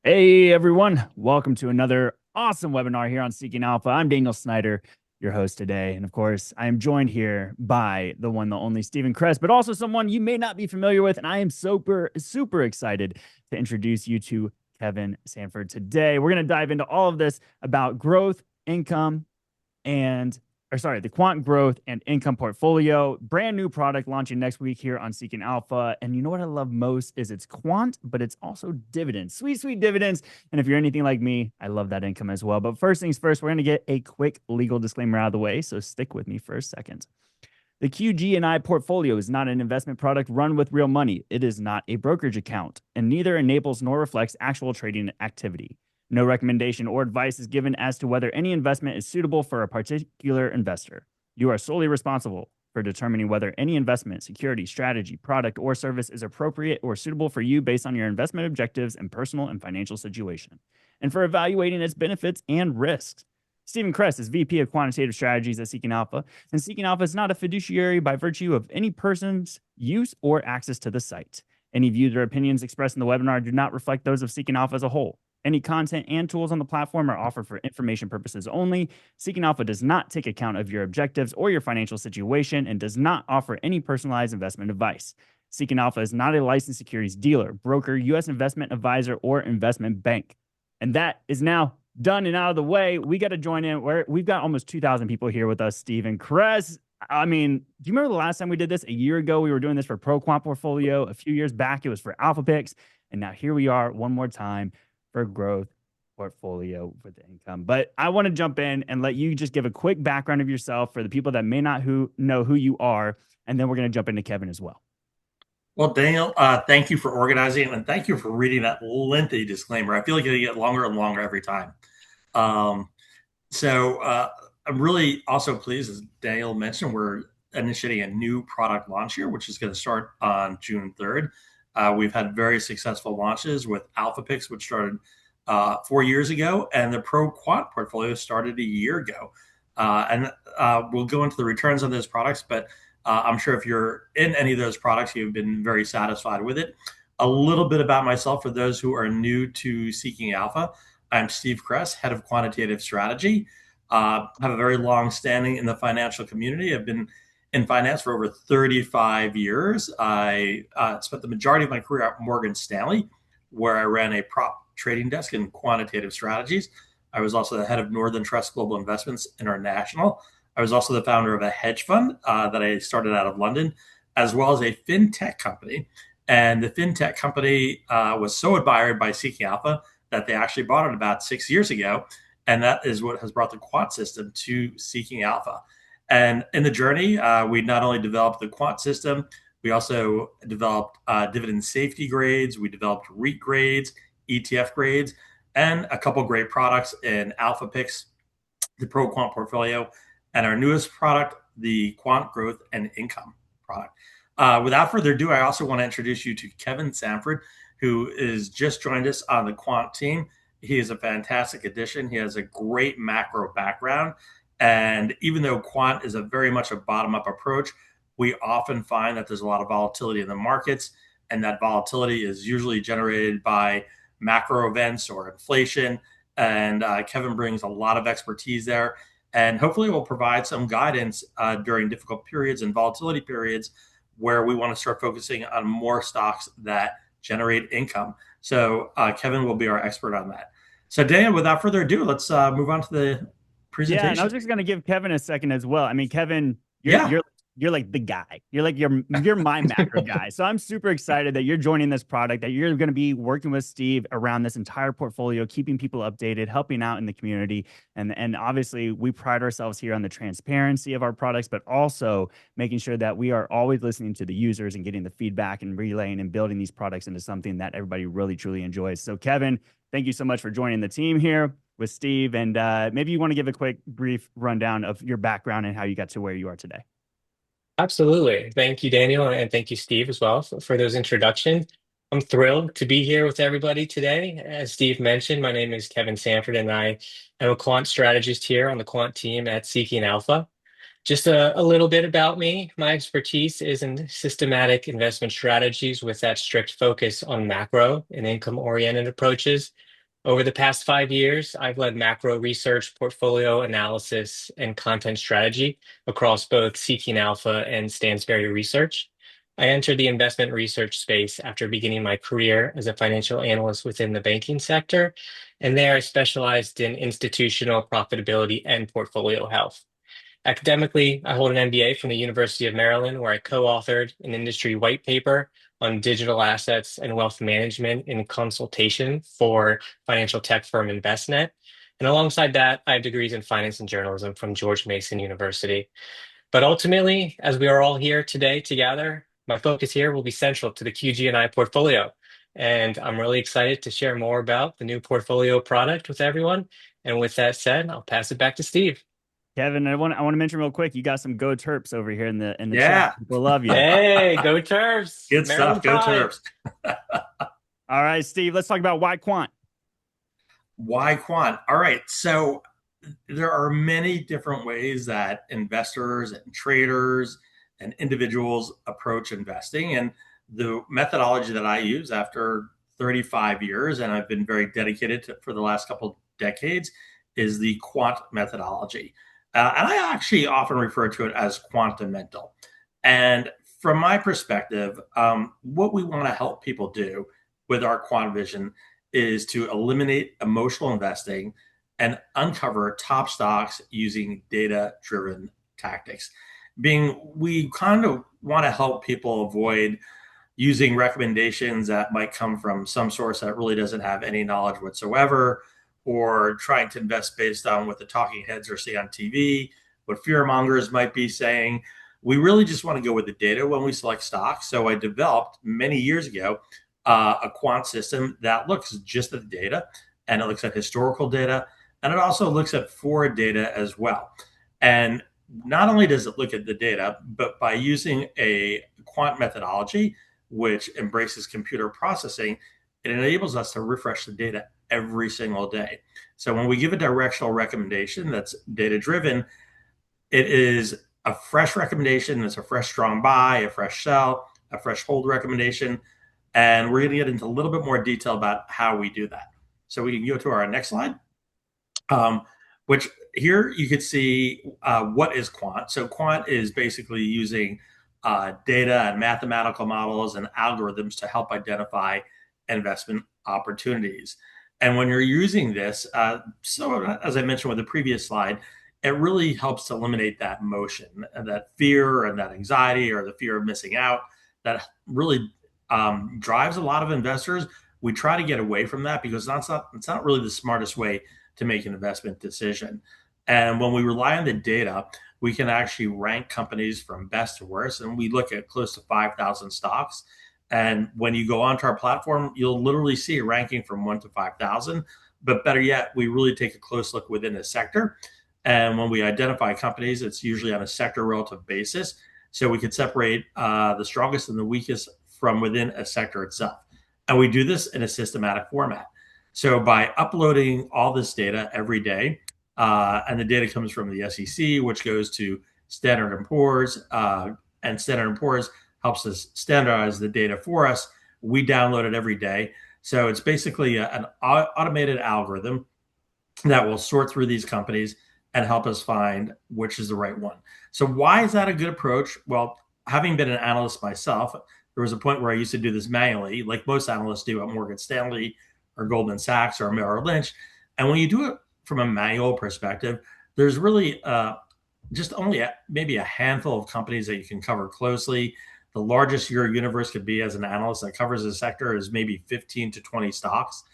Hey everyone, welcome to another awesome webinar here on Seeking Alpha. I'm Daniel Snyder, your host today. And of course, I am joined here by the one, the only Stephen Cress, but also someone you may not be familiar with. And I am super excited to introduce you to Kevin Sanford today. We're going to dive into all of this about growth, income, and the Quant Growth and Income Portfolio, brand new product launching next week here on Seeking Alpha. And you know what I love most is it's quant, but it's also dividends, sweet dividends. And if you're anything like me, I love that income as well. But first things first, we're going to get a quick legal disclaimer out of the way. So stick with me for a second. The QG&I portfolio is not an investment product run with real money. It is not a brokerage account, and neither enables nor reflects actual trading activity. No recommendation or advice is given as to whether any investment is suitable for a particular investor. You are solely responsible for determining whether any investment, security, strategy, product, or service is appropriate or suitable for you based on your investment objectives and personal and financial situation, and for evaluating its benefits and risks. Stephen Cress is VP of Quantitative Strategies at Seeking Alpha, and Seeking Alpha is not a fiduciary by virtue of any person's use or access to the site. Any views or opinions expressed in the webinar do not reflect those of Seeking Alpha as a whole. Any content and tools on the platform are offered for information purposes only. Seeking Alpha does not take account of your objectives or your financial situation and does not offer any personalized investment advice. Seeking Alpha is not a licensed securities dealer, broker, U.S. investment advisor, or investment bank. And that is now done and out of the way. We got to join in. We've got almost 2,000 people here with us, Stephen Cress. I mean, do you remember the last time we did this? A year ago, we were doing this for Pro Quant Portfolio. A few years back, it was for Alpha Picks. And now here we are one more time for Growth Portfolio with income. But I want to jump in and let you just give a quick background of yourself for the people that may not know who you are. And then we're going to jump into Kevin as well. Well, Daniel, thank you for organizing and thank you for reading that lengthy disclaimer. I feel like it get longer and longer every time. Um, so I'm really also pleased, as Daniel mentioned, we're initiating a new product launch here, which is going to start on June 3rd. We've had very successful launches with Alpha Picks, which started 4 years ago, and the Pro Quant portfolio started a year ago. And we'll go into the returns on those products, but I'm sure if you're in any of those products, you've been very satisfied with it. A little bit about myself for those who are new to Seeking Alpha. I'm Steve Cress, head of quantitative strategy. I have a very long standing in the financial community. I've been in finance for over 35 years. I spent the majority of my career at Morgan Stanley, where I ran a prop trading desk in quantitative strategies. I was also the head of Northern Trust Global Investments International. I was also the founder of a hedge fund that I started out of London, as well as a fintech company. And the fintech company was so admired by Seeking Alpha that they actually bought it about 6 years ago. And that is what has brought the quant system to Seeking Alpha. And in the journey, we not only developed the quant system, we also developed dividend safety grades, we developed REIT grades, ETF grades, and a couple great products in Alpha Picks, the Pro Quant Portfolio, and our newest product, the Quant Growth and Income product. Without further ado, I also want to introduce you to Kevin Sanford, who is just joined us on the Quant team. He is a fantastic addition. He has a great macro background. And even though quant is very much a bottom up approach, we often find that there's a lot of volatility in the markets. And that volatility is usually generated by macro events or inflation. And Kevin brings a lot of expertise there. And hopefully, will provide some guidance during difficult periods and volatility periods where we want to start focusing on more stocks that generate income. So Kevin will be our expert on that. So Daniel, without further ado, let's move on to the Yeah, and I was presentation. just gonna give Kevin a second as well. I mean, Kevin, you're Yeah. you're you're like the guy. You're my macro guy. So I'm super excited that you're joining this product, that you're going to be working with Steve around this entire portfolio, keeping people updated, helping out in the community. And obviously we pride ourselves here on the transparency of our products, but also making sure that we are always listening to the users and getting the feedback and relaying and building these products into something that everybody really truly enjoys. So Kevin, thank you so much for joining the team here with Steve. And maybe you want to give a quick, brief rundown of your background and how you got to where you are today. Absolutely. Thank you, Daniel, and thank you, Steve, as well, for those introductions. I'm thrilled to be here with everybody today. As Steve mentioned, my name is Kevin Sanford, and I am a quant strategist here on the quant team at Seeking Alpha. Just a little bit about me. My expertise is in systematic investment strategies with that strict focus on macro and income-oriented approaches. Over the past 5 years, I've led macro research, portfolio analysis, and content strategy across both Seeking Alpha and Stansberry Research. I entered the investment research space after beginning my career as a financial analyst within the banking sector, and there I specialized in institutional profitability and portfolio health. Academically, I hold an MBA from the University of Maryland, where I co-authored an industry white paper on digital assets and wealth management in consultation for financial tech firm Envestnet. And alongside that, I have degrees in finance and journalism from George Mason University. But ultimately, as we are all here today together, my focus here will be central to the QG&I portfolio. And I'm really excited to share more about the new portfolio product with everyone. And with that said, I'll pass it back to Steve. Kevin, I want to mention real quick, you got some Go Terps over here in the chat. Yeah. People love you. Hey, go Terps! Good Maryland stuff. Go Pride. Terps. All right, Steve, let's talk about why quant. Why quant? All right. So there are many different ways that investors and traders and individuals approach investing. And the methodology that I use after 35 years, and I've been very dedicated to for the last couple of decades, is the quant methodology. And I actually often refer to it as quantamental. And from my perspective, what we want to help people do with our quant vision is to eliminate emotional investing and uncover top stocks using data driven tactics. Being we kind of want to help people avoid using recommendations that might come from some source that really doesn't have any knowledge whatsoever, or trying to invest based on what the talking heads are saying on TV, what fear mongers might be saying. We really just want to go with the data when we select stocks. So I developed many years ago a quant system that looks just at the data, and it looks at historical data, and it also looks at forward data as well. And not only does it look at the data, but by using a quant methodology, which embraces computer processing, it enables us to refresh the data every single day. So when we give a directional recommendation that's data driven, it is a fresh recommendation. It's a fresh strong buy, a fresh sell, a fresh hold recommendation. And we're going to get into a little bit more detail about how we do that. So we can go to our next slide, which here you could see what is quant. So quant is basically using data and mathematical models and algorithms to help identify investment opportunities. And when you're using this, so as I mentioned with the previous slide, it really helps to eliminate that emotion and that fear and that anxiety or the fear of missing out that really drives a lot of investors. We try to get away from that because it's not really the smartest way to make an investment decision. And when we rely on the data, we can actually rank companies from best to worst. And we look at close to 5,000 stocks. And when you go onto our platform, you'll literally see a ranking from 1 to 5,000. But better yet, we really take a close look within a sector. And when we identify companies, it's usually on a sector relative basis. So we could separate the strongest and the weakest from within a sector itself. And we do this in a systematic format. So by uploading all this data every day, and the data comes from the SEC, which goes to Standard & Poor's, and Standard & Poor's helps us standardize the data for us. We download it every day. So it's basically an automated algorithm that will sort through these companies and help us find which is the right one. So why is that a good approach? Well, having been an analyst myself, there was a point where I used to do this manually, like most analysts do at Morgan Stanley or Goldman Sachs or Merrill Lynch. And when you do it from a manual perspective, there's really just only maybe a handful of companies that you can cover closely. The largest your universe could be as an analyst that covers a sector is maybe 15 to 20 stocks.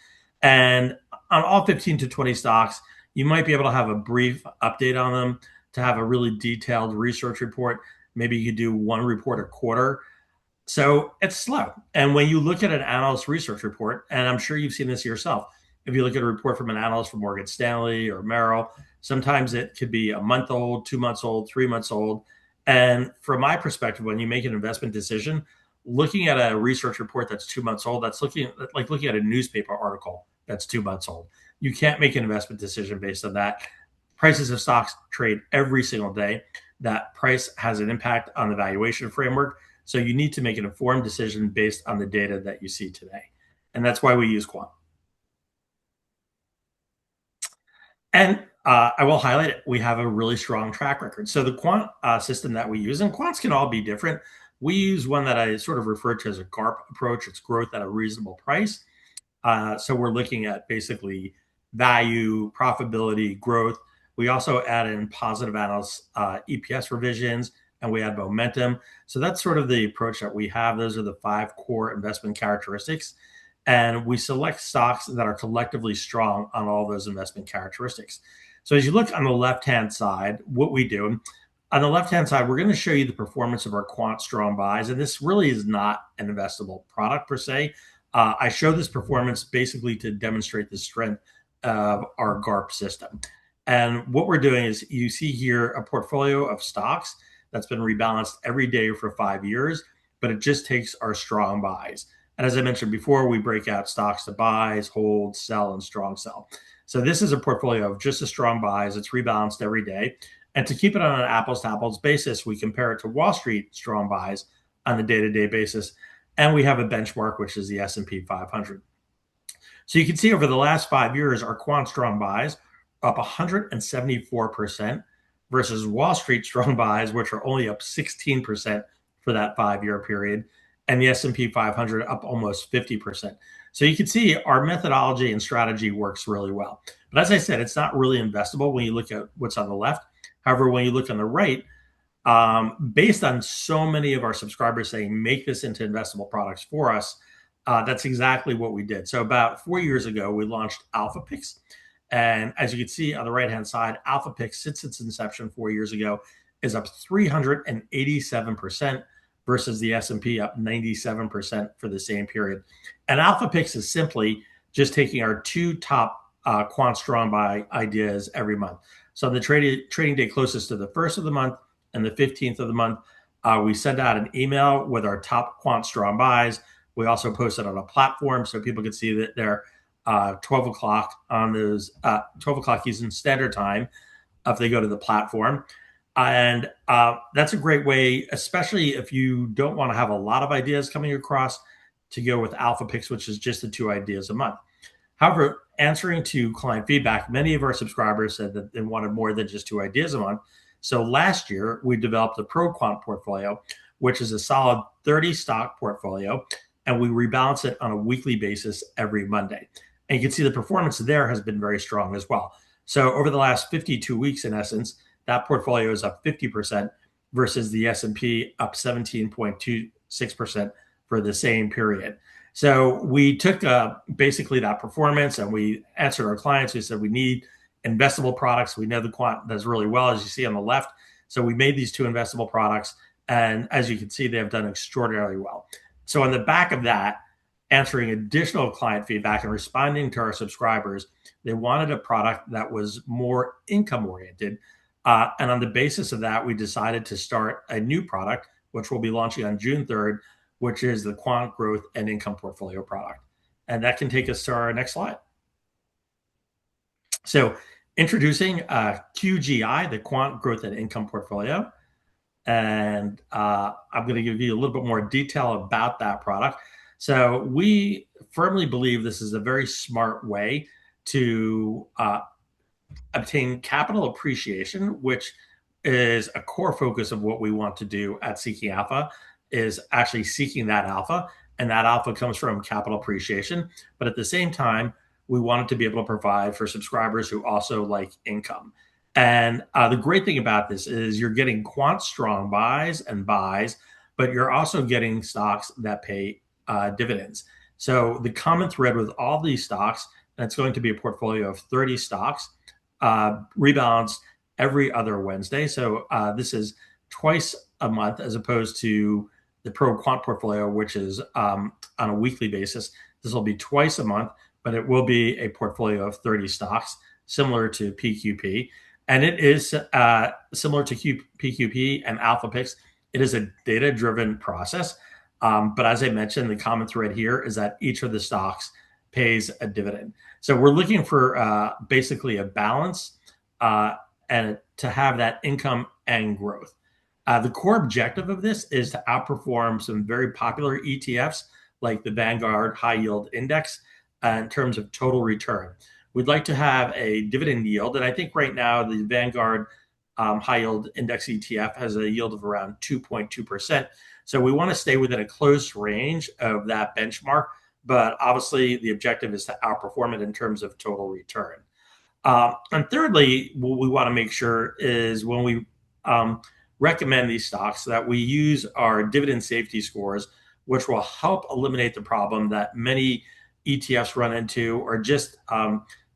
And on all 15 to 20 stocks, you might be able to have a brief update on them, to have a really detailed research report. Maybe you could do one report a quarter. So it's slow. And when you look at an analyst research report, and I'm sure you've seen this yourself, if you look at a report from an analyst from Morgan Stanley or Merrill, sometimes it could be a month old, 2 months old, 3 months old. And from my perspective, when you make an investment decision, looking at a research report that's 2 months old, that's looking at a newspaper article that's 2 months old. You can't make an investment decision based on that. Prices of stocks trade every single day. That price has an impact on the valuation framework. So you need to make an informed decision based on the data that you see today. And that's why we use quant. And I will highlight it. We have a really strong track record. So the quant system that we use, and quants can all be different. We use one that I sort of refer to as a GARP approach. It's growth at a reasonable price. So we're looking at basically value, profitability, growth. We also add in positive analysis, EPS revisions, and we add momentum. So that's sort of the approach that we have. Those are the 5 core investment characteristics. And we select stocks that are collectively strong on all those investment characteristics. So as you look on the left-hand side, what we do, on the left-hand side, we're going to show you the performance of our quant strong buys. And this really is not an investable product per se. I show this performance basically to demonstrate the strength of our GARP system. And what we're doing is you see here a portfolio of stocks that's been rebalanced every day for 5 years, but it just takes our strong buys. And as I mentioned before, we break out stocks to buys, hold, sell, and strong sell. So this is a portfolio of just the strong buys. It's rebalanced every day. And to keep it on an apples to apples basis, we compare it to Wall Street strong buys on a day-to-day basis. And we have a benchmark, which is the S&P 500. So you can see over the last 5 years, our quant strong buys are up 174% versus Wall Street strong buys, which are only up 16% for that 5-year period, and the S&P 500 up almost 50%. So you can see our methodology and strategy works really well. But as I said, it's not really investable when you look at what's on the left. However, when you look on the right, based on so many of our subscribers saying, make this into investable products for us, that's exactly what we did. So about 4 years ago, we launched Alpha Picks. And as you can see on the right-hand side, Alpha Picks, since its inception 4 years ago, is up 387% versus the S&P up 97% for the same period. And Alpha Picks is simply just taking our 2 top quant strong buy ideas every month. So on the trading day closest to the first of the month and the 15th of the month, we send out an email with our top quant strong buys. We also post it on a platform so people can see that they're 12 o'clock on those 12 o'clock Eastern Standard Time if they go to the platform. And that's a great way, especially if you don't want to have a lot of ideas coming across, to go with Alpha Picks, which is just the 2 ideas a month. However, answering to client feedback, many of our subscribers said that they wanted more than just 2 ideas a month. So last year, we developed a Pro Quant portfolio, which is a solid 30 stock portfolio, and we rebalance it on a weekly basis every Monday. And you can see the performance there has been very strong as well. So over the last 52 weeks, in essence, that portfolio is up 50% versus the S&P up 17.26% for the same period. So we took basically that performance and we answered our clients. We said we need investable products. We know the quant does really well, as you see on the left. So we made these 2 investable products. And as you can see, they have done extraordinarily well. So on the back of that, answering additional client feedback and responding to our subscribers, they wanted a product that was more income oriented. And on the basis of that, we decided to start a new product, which we'll be launching on June 3rd, which is the Quant Growth and Income Portfolio product. And that can take us to our next slide. So introducing QGI, the Quant Growth and Income Portfolio. And I'm going to give you a little bit more detail about that product. So we firmly believe this is a very smart way to obtain capital appreciation, which is a core focus of what we want to do at Seeking Alpha, is actually seeking that alpha. And that alpha comes from capital appreciation. But at the same time, we wanted to be able to provide for subscribers who also like income. And the great thing about this is you're getting quant strong buys, but you're also getting stocks that pay dividends. So the common thread with all these stocks, and it's going to be a portfolio of 30 stocks, rebalanced every other Wednesday. So this is twice a month as opposed to the Pro Quant portfolio, which is on a weekly basis. This will be twice a month, but it will be a portfolio of 30 stocks, similar to PQP. And it is similar to PQP and Alpha Picks. It is a data-driven process. But as I mentioned, the common thread here is that each of the stocks pays a dividend. So we're looking for basically a balance and to have that income and growth. The core objective of this is to outperform some very popular ETFs like the Vanguard High Yield Index in terms of total return. we'd like to have a dividend yield. And I think right now the Vanguard high yield index ETF has a yield of around 2.2%. So we want to stay within a close range of that benchmark. But obviously, the objective is to outperform it in terms of total return. And thirdly, what we want to make sure is when we recommend these stocks that we use our dividend safety scores, which will help eliminate the problem that many ETFs run into, or just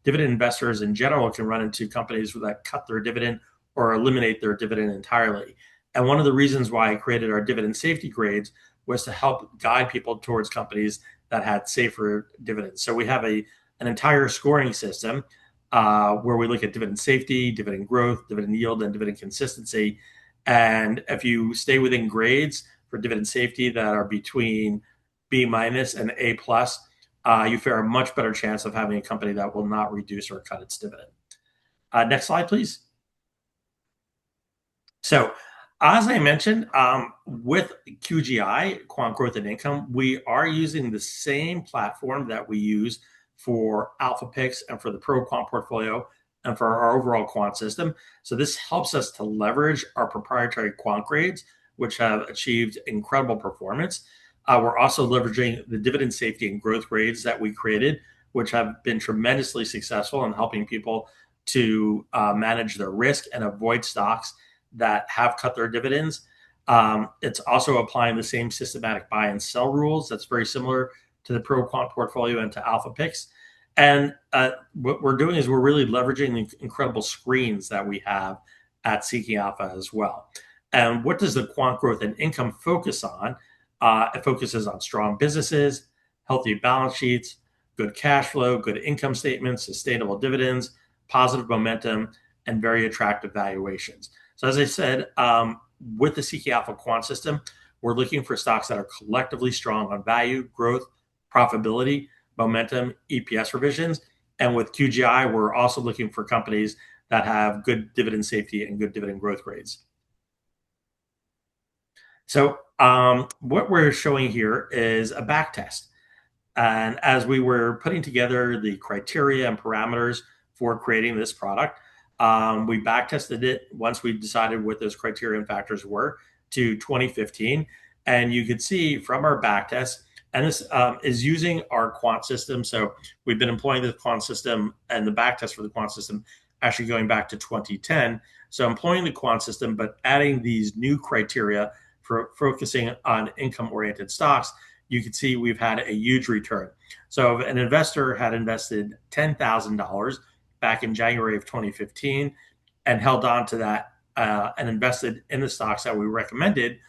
dividend investors in general can run into companies that cut their dividend or eliminate their dividend entirely. And one of the reasons why I created our dividend safety grades was to help guide people towards companies that had safer dividends. So we have an entire scoring system where we look at dividend safety, dividend growth, dividend yield, and dividend consistency. And if you stay within grades for dividend safety that are between B minus and A plus, you fare a much better chance of having a company that will not reduce or cut its dividend. Next slide, please. So, as I mentioned, with QGI, Quant Growth and Income, we are using the same platform that we use for Alpha Picks and for the Pro Quant portfolio and for our overall quant system. So this helps us to leverage our proprietary quant grades, which have achieved incredible performance. We're also leveraging the dividend safety and growth grades that we created, which have been tremendously successful in helping people to manage their risk and avoid stocks that have cut their dividends. It's also applying the same systematic buy and sell rules that's very similar to the Pro Quant portfolio and to Alpha Picks. And what we're doing is we're really leveraging the incredible screens that we have at Seeking Alpha as well. And what does the Quant Growth and Income focus on? It focuses on strong businesses, healthy balance sheets, good cash flow, good income statements, sustainable dividends, positive momentum, and very attractive valuations. So as I said, with the Seeking Alpha quant system, we're looking for stocks that are collectively strong on value, growth, profitability, momentum, EPS revisions. And with QGI, we're also looking for companies that have good dividend safety and good dividend growth rates. So what we're showing here is a back test. And as we were putting together the criteria and parameters for creating this product, we back tested it once we decided what those criteria and factors were to 2015. And you could see from our back test, and this is using our quant system. So we've been employing the quant system and the back test for the quant system actually going back to 2010. So employing the quant system, but adding these new criteria for focusing on income-oriented stocks, you can see we've had a huge return. So if an investor had invested $10,000 back in January of 2015 and held on to that and invested in the stocks that we recommended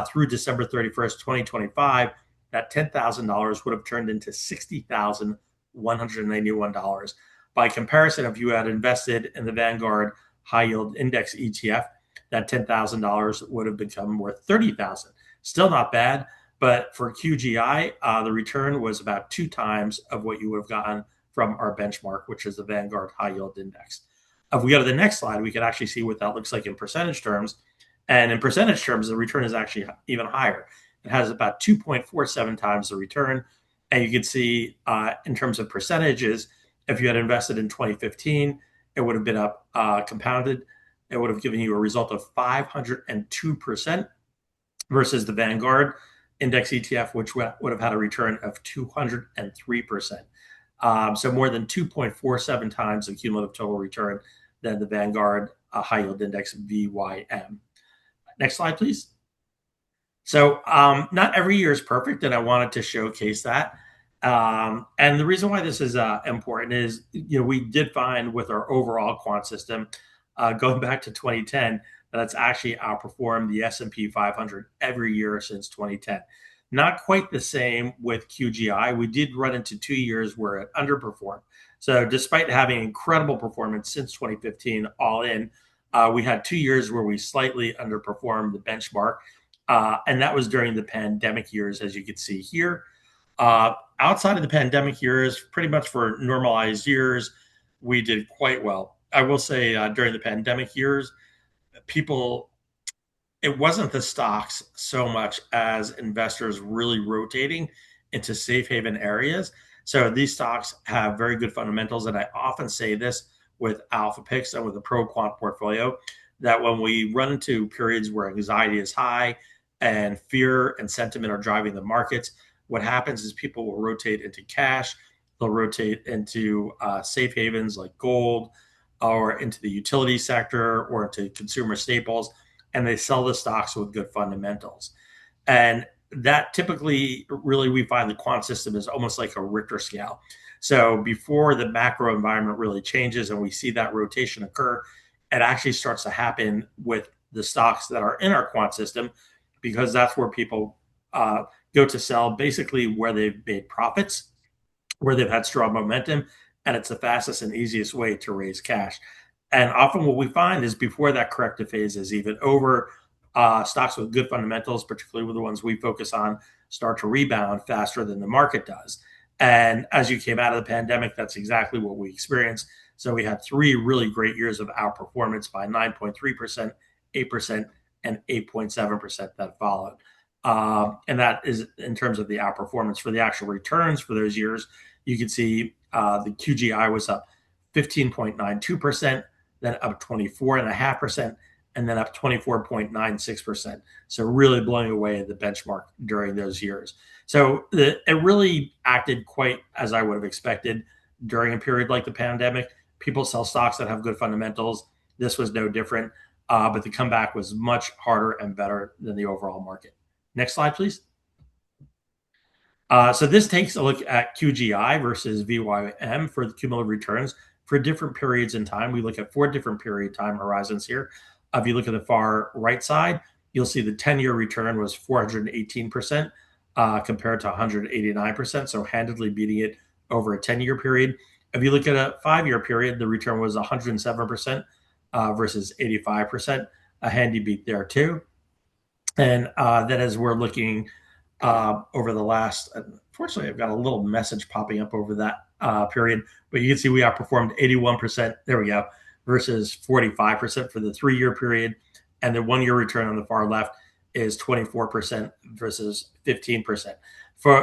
through December 31st, 2025, that $10,000 would have turned into $60,191. By comparison, if you had invested in the Vanguard High Yield Index ETF, that $10,000 would have become worth $30,000. Still not bad, but for QGI, the return was about 2 times of what you would have gotten from our benchmark, which is the Vanguard High Yield Index. If we go to the next slide, we can actually see what that looks like in percentage terms. And in percentage terms, the return is actually even higher. It has about 2.47 times the return. And you can see in terms of percentages, if you had invested in 2015, it would have been up compounded. It would have given you a result of 502% versus the Vanguard Index ETF, which would have had a return of 203%. So more than 2.47 times the cumulative total return than the Vanguard High Yield Index VYM. Next slide, please. So not every year is perfect, and I wanted to showcase that. And the reason why this is important is, we did find with our overall quant system, going back to 2010, that it's actually outperformed the S&P 500 every year since 2010. Not quite the same with QGI. We did run into 2 years where it underperformed. So despite having incredible performance since 2015 all in, we had 2 years where we slightly underperformed the benchmark. And that was during the pandemic years, as you can see here. Outside of the pandemic years, pretty much for normalized years, we did quite well. I will say during the pandemic years, it wasn't the stocks so much as investors really rotating into safe haven areas. So these stocks have very good fundamentals. And I often say this with alpha picks and with the pro quant portfolio, that when we run into periods where anxiety is high and fear and sentiment are driving the markets, what happens is people will rotate into cash. They'll rotate into safe havens like gold, or into the utility sector, or into consumer staples, and they sell the stocks with good fundamentals. And that typically, really, we find the quant system is almost like a Richter scale. So before the macro environment really changes and we see that rotation occur, it actually starts to happen with the stocks that are in our quant system, because that's where people go to sell, basically where they've made profits, where they've had strong momentum, and it's the fastest and easiest way to raise cash. And often what we find is before that corrective phase is even over, stocks with good fundamentals, particularly with the ones we focus on, start to rebound faster than the market does. And as you came out of the pandemic, that's exactly what we experienced. So we had 3 really great years of outperformance by 9.3%, 8%, and 8.7% that followed. And that is in terms of the outperformance. For the actual returns for those years, you can see the QGI was up 15.92%, then up 24.5%, and then up 24.96%. So really blowing away the benchmark during those years. So it really acted quite as I would have expected during a period like the pandemic. People sell stocks that have good fundamentals. This was no different, but the comeback was much harder and better than the overall market. Next slide, please. So this takes a look at QGI versus VYM for the cumulative returns for different periods in time. We look at 4 different period time horizons here. If you look at the far right side, you'll see the 10-year return was 418% compared to 189%, so handedly beating it over a 10-year period. If you look at a 5-year period, the return was 107% versus 85%, a handy beat there too. And then as we're looking over the last, unfortunately, I've got a little message popping up over that period, but you can see we outperformed 81%. There we go, versus 45% for the 3-year period. And the 1-year return on the far left is 24% versus 15%.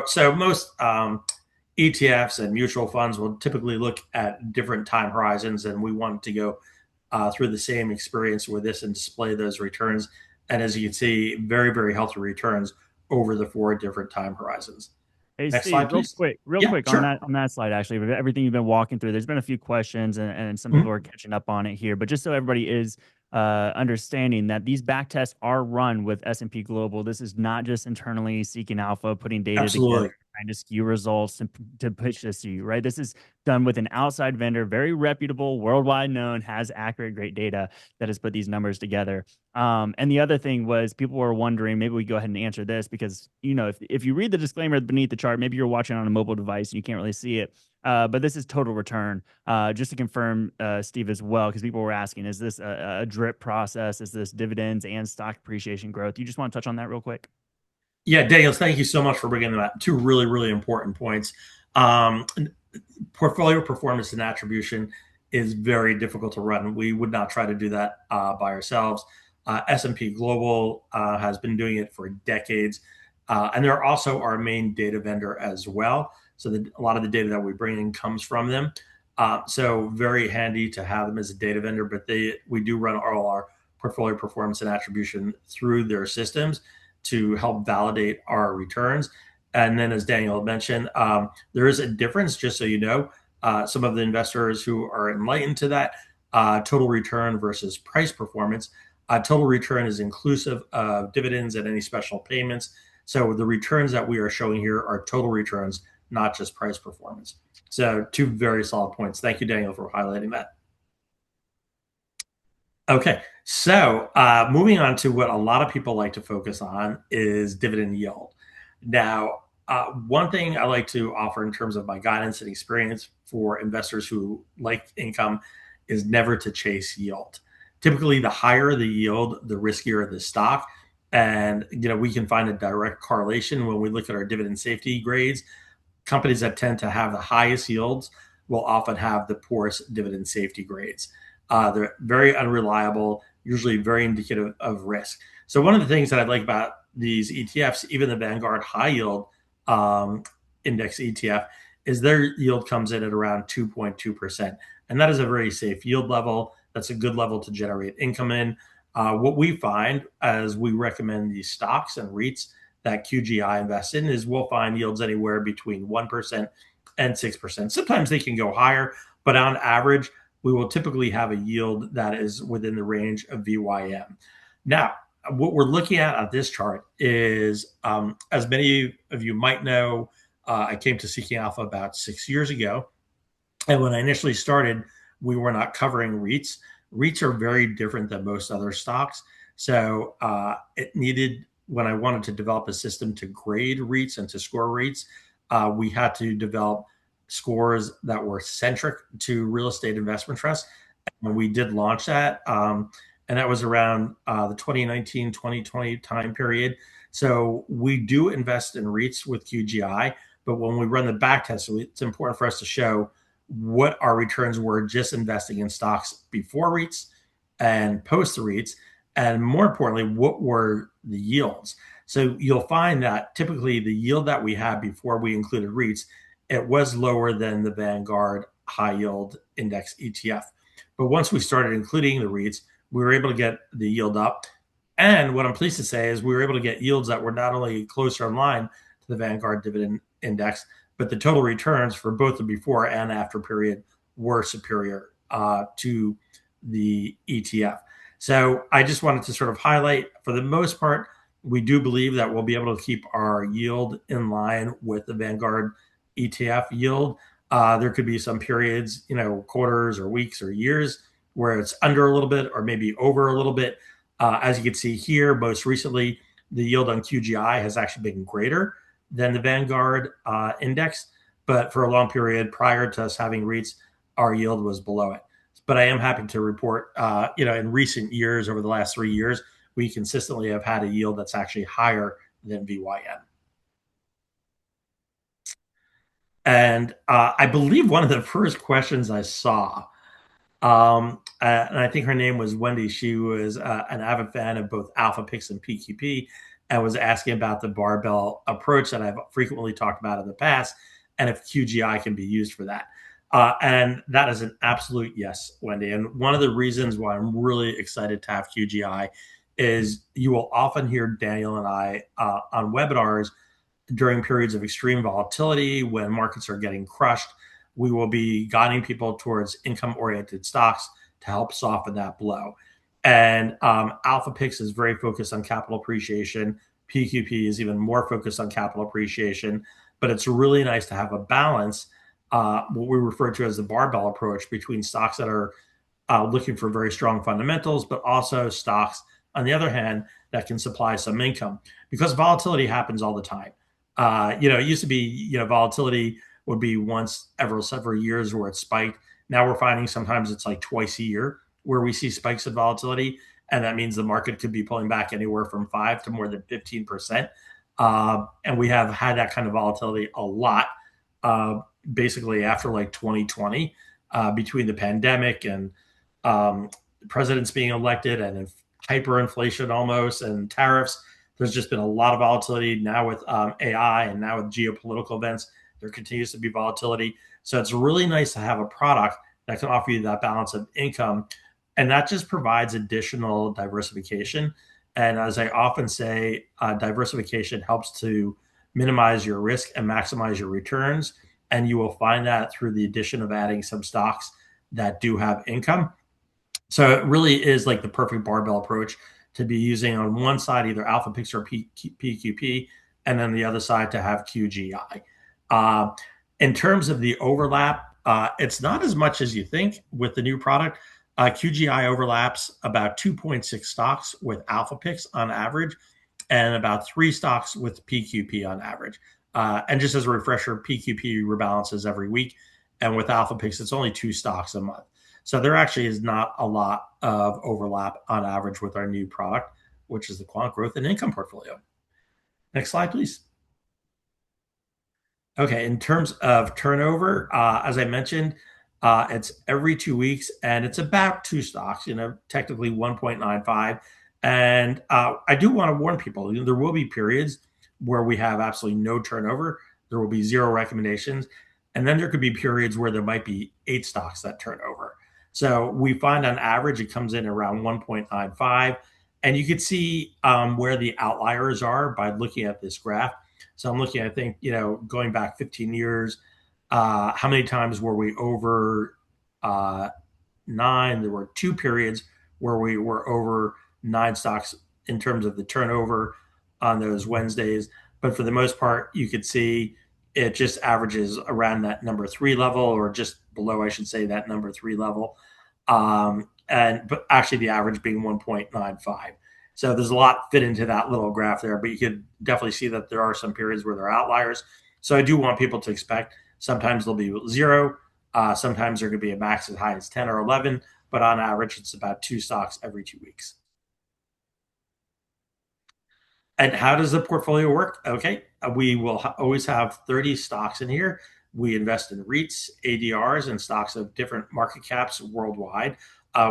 So most ETFs and mutual funds will typically look at different time horizons, and we wanted to go through the same experience with this and display those returns. And as you can see, very, very healthy returns over the 4 different time horizons. Hey, Next Steve, slide, please. real quick Sure. on that slide, actually, with everything you've been walking through, there's been a few questions and some people are catching up on it here, but just so everybody is understanding that these back tests are run with S&P Global. This is not just internally seeking alpha, putting data together, trying to skew results to pitch this to you, right? This is done with an outside vendor, very reputable, worldwide known, has accurate, great data that has put these numbers together. And the other thing was people were wondering, maybe we go ahead and answer this because, you know, if you read the disclaimer beneath the chart, maybe you're watching on a mobile device and you can't really see it. But this is total return. Just to confirm, Steve, as well, because people were asking, is this a drip process? Is this dividends and stock appreciation growth? You just want to touch on that real quick? Yeah, Daniel, thank you so much for bringing that. 2 really, really important points. Portfolio performance and attribution is very difficult to run. We would not try to do that by ourselves. S&P Global has been doing it for decades. And they're also our main data vendor as well. So a lot of the data that we bring in comes from them. So very handy to have them as a data vendor, but we do run all our portfolio performance and attribution through their systems to help validate our returns. And then, as Daniel mentioned, there is a difference, just so you know. Some of the investors who are enlightened to that, total return versus price performance. Total return is inclusive of dividends and any special payments. So the returns that we are showing here are total returns, not just price performance. So 2 very solid points. Thank you, Daniel, for highlighting that. Okay, so moving on to what a lot of people like to focus on is dividend yield. Now, one thing I like to offer in terms of my guidance and experience for investors who like income is never to chase yield. Typically, the higher the yield, the riskier the stock. And we can find a direct correlation when we look at our dividend safety grades. Companies that tend to have the highest yields will often have the poorest dividend safety grades. They're very unreliable, usually very indicative of risk. So one of the things that I like about these ETFs, even the Vanguard High Yield Index ETF, is their yield comes in at around 2.2%. And that is a very safe yield level. That's a good level to generate income in. What we find as we recommend these stocks and REITs that QGI invests in is we'll find yields anywhere between 1% and 6%. Sometimes they can go higher, but on average, we will typically have a yield that is within the range of VYM. Now, what we're looking at on this chart is, as many of you might know, I came to Seeking Alpha about 6 years ago. And when I initially started, we were not covering REITs. REITs are very different than most other stocks. So it needed, when I wanted to develop a system to grade REITs and to score REITs, we had to develop scores that were centric to real estate investment trusts. And we did launch that. And that was around the 2019, 2020 time period. So we do invest in REITs with QGI, but when we run the back test, it's important for us to show what our returns were just investing in stocks before REITs and post the REITs, and more importantly, what were the yields. So you'll find that typically the yield that we had before we included REITs, it was lower than the Vanguard High Yield Index ETF. But once we started including the REITs, we were able to get the yield up. And what I'm pleased to say is we were able to get yields that were not only closer in line to the Vanguard Dividend Index, but the total returns for both the before and after period were superior to the ETF. So I just wanted to sort of highlight, for the most part, we do believe that we'll be able to keep our yield in line with the Vanguard ETF yield. There could be some periods, quarters or weeks or years where it's under a little bit or maybe over a little bit. As you can see here, most recently, the yield on QGI has actually been greater than the Vanguard index. But for a long period prior to us having REITs, our yield was below it. But I am happy to report, in recent years, over the last 3 years, we consistently have had a yield that's actually higher than VYM. And I believe one of the first questions I saw, and I think her name was Wendy. She was an avid fan of both Alpha Picks and PQP, and was asking about the barbell approach that I've frequently talked about in the past, and if QGI can be used for that. And that is an absolute yes, Wendy. And one of the reasons why I'm really excited to have QGI is you will often hear Daniel and I on webinars during periods of extreme volatility when markets are getting crushed. We will be guiding people towards income-oriented stocks to help soften that blow. And Alpha Picks is very focused on capital appreciation. PQP is even more focused on capital appreciation. But it's really nice to have a balance, what we refer to as the barbell approach, between stocks that are looking for very strong fundamentals, but also stocks, on the other hand, that can supply some income. Because volatility happens all the time. It used to be, volatility would be once every several years where it spiked. Now we're finding sometimes it's like twice a year where we see spikes in volatility. And that means the market could be pulling back anywhere from 5 to more than 15%. And we have had that kind of volatility a lot, basically after like 2020, between the pandemic and presidents being elected and hyperinflation almost and tariffs. There's just been a lot of volatility now with AI and now with geopolitical events. There continues to be volatility. So it's really nice to have a product that can offer you that balance of income. And that just provides additional diversification. And as I often say, diversification helps to minimize your risk and maximize your returns. And you will find that through the addition of adding some stocks that do have income. So it really is like the perfect barbell approach to be using on one side, either Alpha Picks or PQP, and then the other side to have QGI. In terms of the overlap, it's not as much as you think with the new product. QGI overlaps about 2.6 stocks with Alpha Picks on average, and about 3 stocks with PQP on average. And just as a refresher, PQP rebalances every week, and with Alpha Picks, it's only 2 stocks a month. So there actually is not a lot of overlap on average with our new product, which is the Quant Growth and Income Portfolio. Next slide, please. Okay, in terms of turnover, as I mentioned, it's every 2 weeks, and it's about 2 stocks, technically 1.95. And I do want to warn people, there will be periods where we have absolutely no turnover. There will be 0 recommendations. And then there could be periods where there might be 8 stocks that turn over. So we find on average it comes in around 1.95. And you can see where the outliers are by looking at this graph. So I'm looking, I think, going back 15 years, how many times were we over 9? There were 2 periods where we were over 9 stocks in terms of the turnover on those Wednesdays. But for the most part, you could see it just averages around that number 3 level, or just below, I should say, that number 3 level. But actually the average being 1.95. So there's a lot fit into that little graph there, but you could definitely see that there are some periods where there are outliers. So I do want people to expect sometimes there'll be 0. Sometimes there could be a max as high as 10 or 11, but on average, it's about 2 stocks every 2 weeks. And how does the portfolio work? Okay, we will always have 30 stocks in here. We invest in REITs, ADRs, and stocks of different market caps worldwide.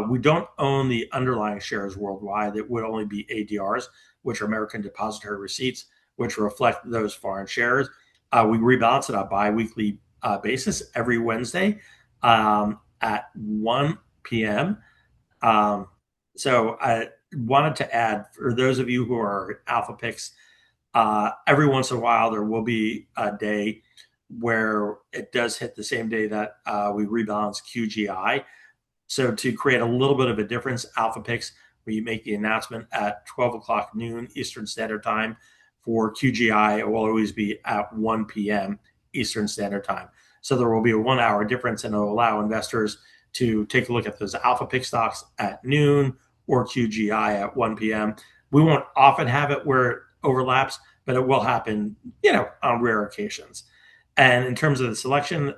We don't own the underlying shares worldwide. It would only be ADRs, which are American Depository Receipts, which reflect those foreign shares. We rebalance it on a bi-weekly basis every Wednesday at 1 p.m. So I wanted to add, for those of you who are alpha picks, every once in a while there will be a day where it does hit the same day that we rebalance QGI. So to create a little bit of a difference, alpha picks, we make the announcement at 12 o'clock noon Eastern Standard Time. For QGI, it will always be at 1 p.m. Eastern Standard Time. So there will be a 1 hour difference, and it will allow investors to take a look at those alpha pick stocks at noon or QGI at 1 p.m. We won't often have it where it overlaps, but it will happen, on rare occasions. And in terms of the selection,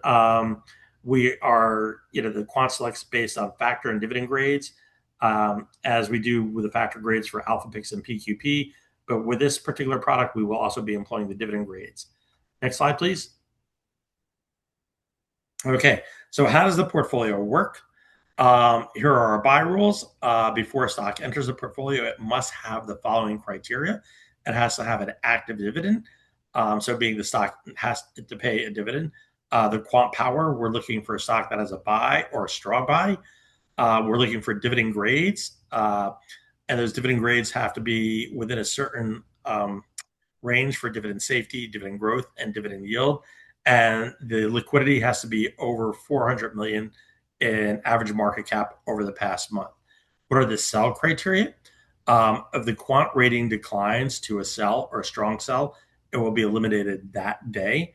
we are, the quant selects based on factor and dividend grades, as we do with the factor grades for alpha picks and PQP. But with this particular product, we will also be employing the dividend grades. Next slide, please. Okay, so how does the portfolio work? Here are our buy rules. Before a stock enters the portfolio, it must have the following criteria. It has to have an active dividend. So being the stock has to pay a dividend. The quant power, we're looking for a stock that has a buy or a strong buy. We're looking for dividend grades. And those dividend grades have to be within a certain range for dividend safety, dividend growth, and dividend yield. And the liquidity has to be over 400 million in average market cap over the past month. What are the sell criteria? If the quant rating declines to a sell or a strong sell, it will be eliminated that day.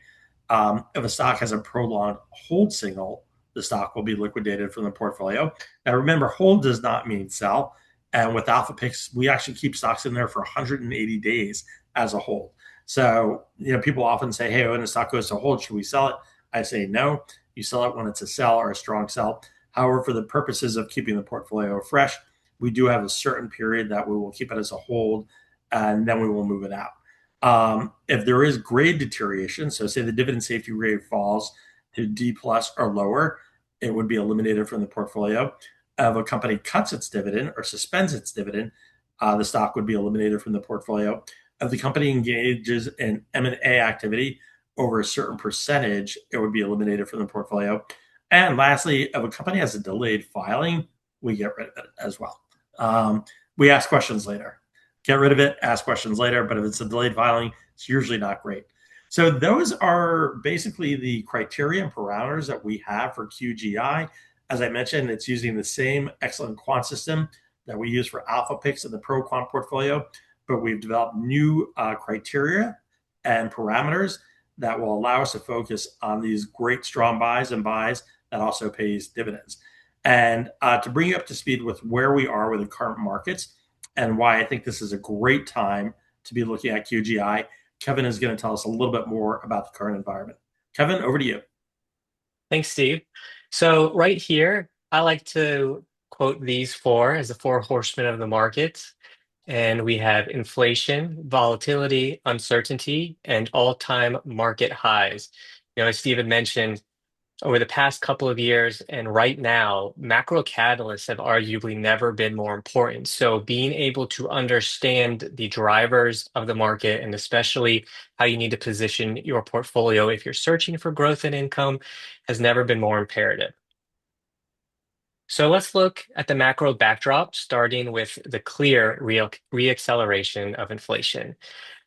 If a stock has a prolonged hold signal, the stock will be liquidated from the portfolio. Now, remember, hold does not mean sell. And with alpha picks, we actually keep stocks in there for 180 days as a hold. So, people often say, hey, when a stock goes to hold, should we sell it? I say no. You sell it when it's a sell or a strong sell. However, for the purposes of keeping the portfolio fresh, we do have a certain period that we will keep it as a hold, and then we will move it out. If there is grade deterioration, so say the dividend safety grade falls to D plus or lower, it would be eliminated from the portfolio. If a company cuts its dividend or suspends its dividend, the stock would be eliminated from the portfolio. If the company engages in M&A activity over a certain percentage, it would be eliminated from the portfolio. And lastly, if a company has a delayed filing, we get rid of it as well. We ask questions later. Get rid of it, ask questions later. But if it's a delayed filing, it's usually not great. So those are basically the criteria and parameters that we have for QGI. As I mentioned, it's using the same excellent quant system that we use for alpha picks in the pro quant portfolio, but we've developed new criteria and parameters that will allow us to focus on these great strong buys and buys that also pays dividends. And to bring you up to speed with where we are with the current markets and why I think this is a great time to be looking at QGI, Kevin is going to tell us a little bit more about the current environment. Kevin, over to you. Thanks, Steve. So right here, I like to quote these four as the four horsemen of the market. And we have inflation, volatility, uncertainty, and all-time market highs. As Steve had mentioned, over the past couple of years and right now, macro catalysts have arguably never been more important. So being able to understand the drivers of the market and especially how you need to position your portfolio if you're searching for growth and income has never been more imperative. So let's look at the macro backdrop, starting with the clear reacceleration of inflation.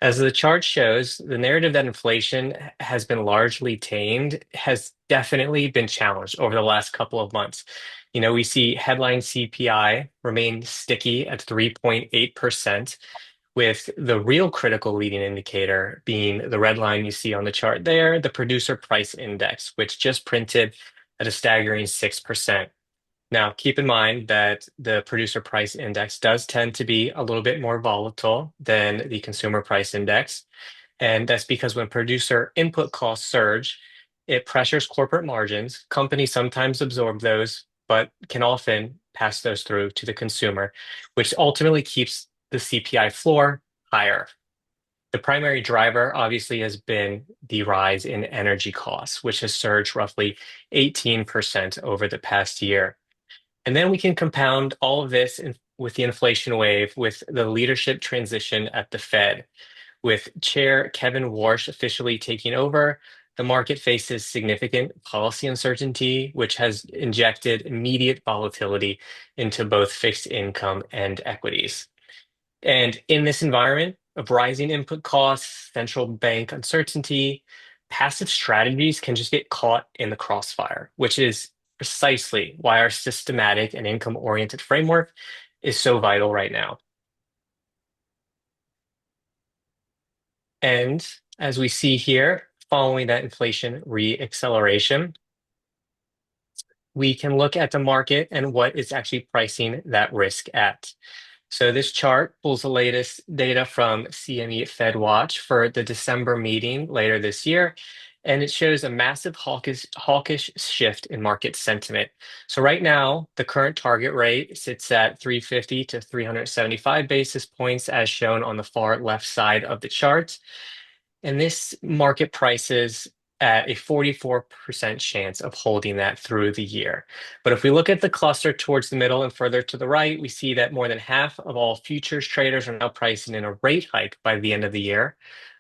As the chart shows, the narrative that inflation has been largely tamed has definitely been challenged over the last couple of months. We see headline CPI remain sticky at 3.8%, with the real critical leading indicator being the red line you see on the chart there, the producer price index, which just printed at a staggering 6%. Now, keep in mind that the producer price index does tend to be a little bit more volatile than the consumer price index. And that's because when producer input costs surge, it pressures corporate margins. Companies sometimes absorb those, but can often pass those through to the consumer, which ultimately keeps the CPI floor higher. The primary driver, obviously, has been the rise in energy costs, which has surged roughly 18% over the past year. And then we can compound all of this with the inflation wave with the leadership transition at the Fed. With Chair Kevin Warsh officially taking over, the market faces significant policy uncertainty, which has injected immediate volatility into both fixed income and equities. And in this environment of rising input costs, central bank uncertainty, passive strategies can just get caught in the crossfire, which is precisely why our systematic and income-oriented framework is so vital right now. And as we see here, following that inflation re-acceleration, we can look at the market and what is actually pricing that risk at. So this chart pulls the latest data from CME FedWatch for the December meeting later this year, and it shows a massive hawkish shift in market sentiment. So right now, the current target rate sits at 350 to 375 basis points, as shown on the far left side of the chart. And this market prices at a 44% chance of holding that through the year. But if we look at the cluster towards the middle and further to the right, we see that more than half of all futures traders are now pricing in a rate hike by the end of the year,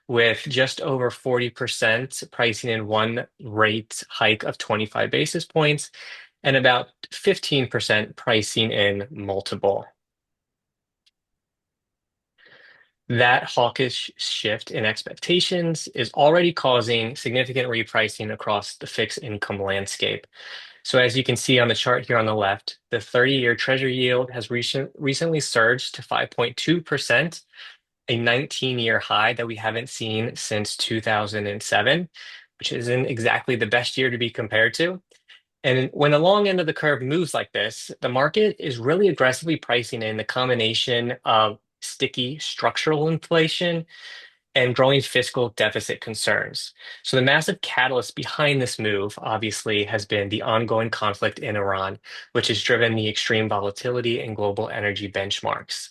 with just over 40% pricing in one rate hike of 25 basis points and about 15% pricing in multiple. That hawkish shift in expectations is already causing significant repricing across the fixed income landscape. So as you can see on the chart here on the left, the 30-year Treasury yield has recently surged to 5.2%, a 19-year high that we haven't seen since 2007, which isn't exactly the best year to be compared to. And when the long end of the curve moves like this, the market is really aggressively pricing in the combination of sticky structural inflation and growing fiscal deficit concerns. So the massive catalyst behind this move, obviously, has been the ongoing conflict in Iran, which has driven the extreme volatility in global energy benchmarks.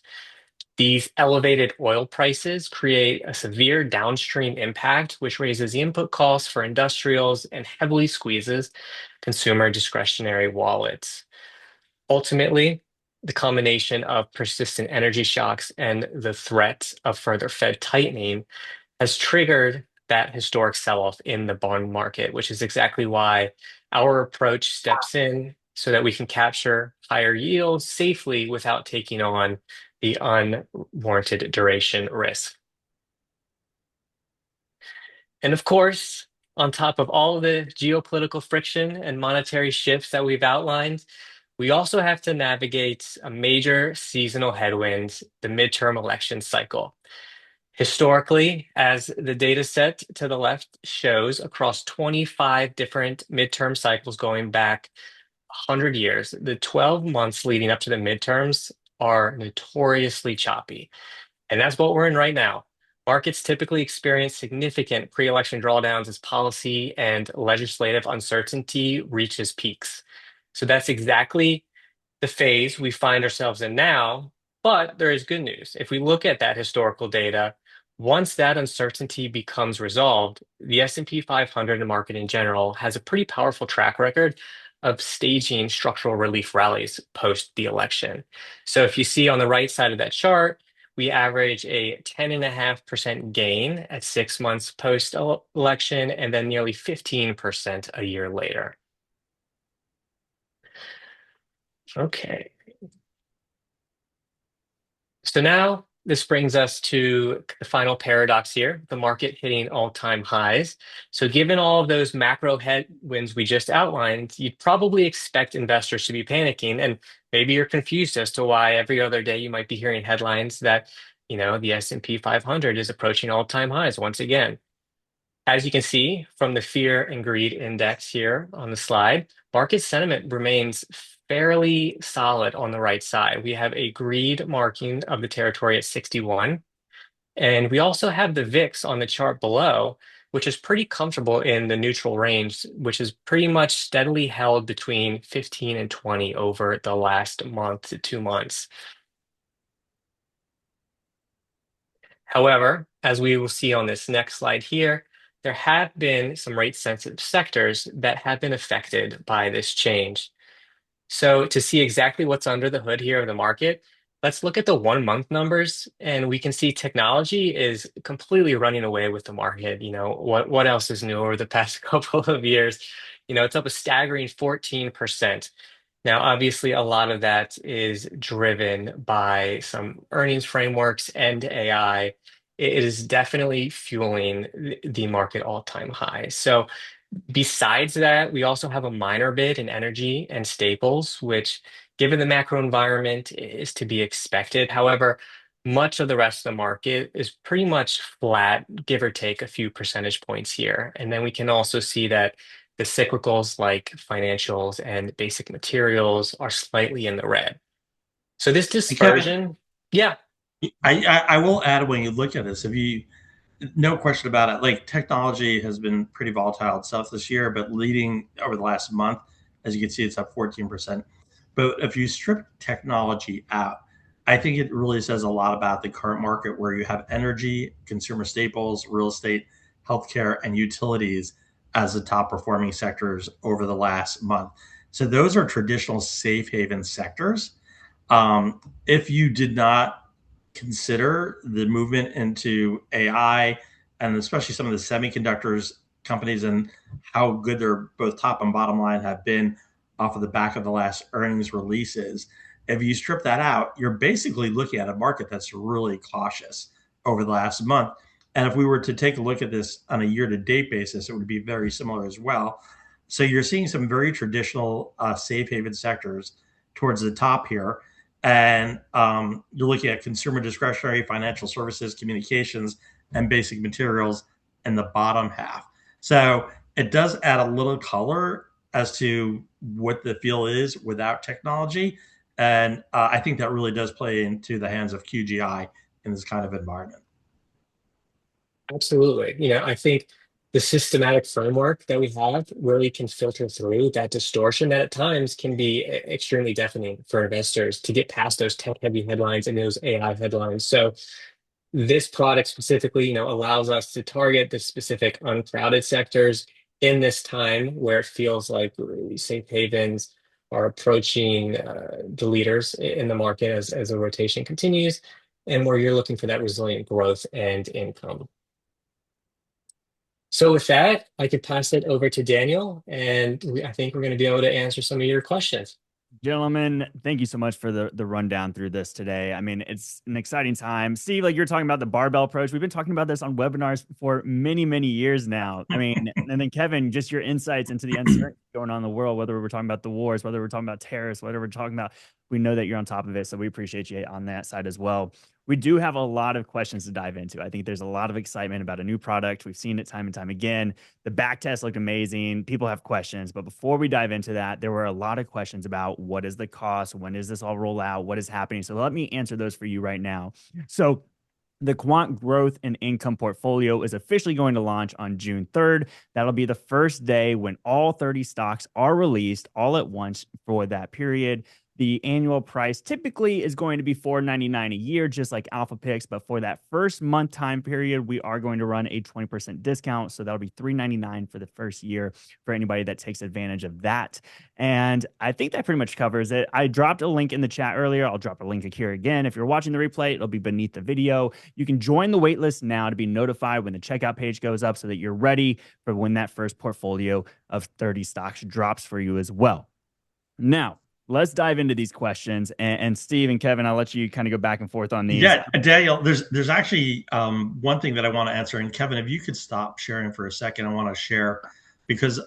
These elevated oil prices create a severe downstream impact, which raises the input costs for industrials and heavily squeezes consumer discretionary wallets. Ultimately, the combination of persistent energy shocks and the threat of further Fed tightening has triggered that historic sell-off in the bond market, which is exactly why our approach steps in so that we can capture higher yields safely without taking on the unwarranted duration risk. And of course, on top of all of the geopolitical friction and monetary shifts that we've outlined, we also have to navigate a major seasonal headwind, the midterm election cycle. Historically, as the data set to the left shows, across 25 different midterm cycles going back 100 years, the 12 months leading up to the midterms are notoriously choppy. And that's what we're in right now. Markets typically experience significant pre-election drawdowns as policy and legislative uncertainty reaches peaks. So that's exactly the phase we find ourselves in now, but there is good news. If we look at that historical data, Once that uncertainty becomes resolved, the S&P 500 and market in general has a pretty powerful track record of staging structural relief rallies post the election. So if you see on the right side of that chart, we average a 10.5% gain at 6 months post election and then nearly 15% a year later. Okay. So now this brings us to the final paradox here, the market hitting all-time highs. So given all of those macro headwinds we just outlined, you'd probably expect investors to be panicking, and maybe you're confused as to why every other day you might be hearing headlines that, the S&P 500 is approaching all-time highs once again. As you can see from the fear and greed index here on the slide, market sentiment remains fairly solid on the right side. We have a greed marking of the territory at 61. And we also have the VIX on the chart below, which is pretty comfortable in the neutral range, which is pretty much steadily held between 15 and 20 over the last month to 2 months. However, as we will see on this next slide here, there have been some rate sensitive sectors that have been affected by this change. So to see exactly what's under the hood here of the market, let's look at the 1 month numbers, and we can see technology is completely running away with the market. What else is new over the past couple of years? It's up a staggering 14%. Now, obviously, a lot of that is driven by some earnings frameworks and AI. It is definitely fueling the market all-time high. So besides that, we also have a minor bid in energy and staples, which, given the macro environment, is to be expected. However, much of the rest of the market is pretty much flat, give or take a few percentage points here. And then we can also see that the cyclicals like financials and basic materials are slightly in the red. So this Hey, Kevin, dispersion, yeah. I will add, when you look at this, if you no question about it, like, technology has been pretty volatile itself this year, but leading over the last month, as you can see, it's up 14%. But if you strip technology out, I think it really says a lot about the current market, where you have energy, consumer staples, real estate, healthcare, and utilities as the top performing sectors over the last month. So those are traditional safe haven sectors. If you did not consider the movement into AI, and especially some of the semiconductors companies, and how good their both top and bottom line have been off of the back of the last earnings releases, if you strip that out, you're basically looking at a market that's really cautious over the last month. And if we were to take a look at this on a year to date basis, it would be very similar as well. So you're seeing some very traditional safe haven sectors towards the top here. And you're looking at consumer discretionary, financial services, communications, and basic materials in the bottom half. So it does add a little color as to what the feel is without technology. And I think that really does play into the hands of QGI in this kind of environment. Absolutely. I think the systematic framework that we have really can filter through that distortion that at times can be extremely deafening for investors to get past those tech-heavy headlines and those AI headlines. So this product specifically, allows us to target the specific uncrowded sectors in this time where it feels like safe havens are approaching the leaders in the market as the rotation continues, and where you're looking for that resilient growth and income. So with that, I could pass it over to Daniel, and I think we're going to be able to answer some of your questions. Gentlemen, thank you so much for the rundown through this today. I mean, it's an exciting time. Steve, like you're talking about the barbell approach. We've been talking about this on webinars for many, many years now. I mean, and then Kevin, just your insights into the uncertainty going on in the world, whether we're talking about the wars, whether we're talking about tariffs, whatever we're talking about, we know that you're on top of it. So we appreciate you on that side as well. We do have a lot of questions to dive into. I think there's a lot of excitement about a new product. We've seen it time and time again. The back test looked amazing. People have questions. But before we dive into that, there were a lot of questions about what is the cost? When does this all roll out? What is happening? So let me answer those for you right now. So the Quant Growth and Income Portfolio is officially going to launch on June 3rd. That'll be the first day when all 30 stocks are released all at once for that period. The annual price typically is going to be $4.99 a year, just like Alpha Picks. But for that first month time period, we are going to run a 20% discount. So that'll be $3.99 for the first year for anybody that takes advantage of that. And I think that pretty much covers it. I dropped a link in the chat earlier. I'll drop a link here again. If you're watching the replay, it'll be beneath the video. You can join the waitlist now to be notified when the checkout page goes up so that you're ready for when that first portfolio of 30 stocks drops for you as well. Now, let's dive into these questions. And Steve and Kevin, I'll let you kind of go back and forth on these. Yeah, Daniel, there's actually one thing that I want to answer. And Kevin, if you could stop sharing for a second, I want to share because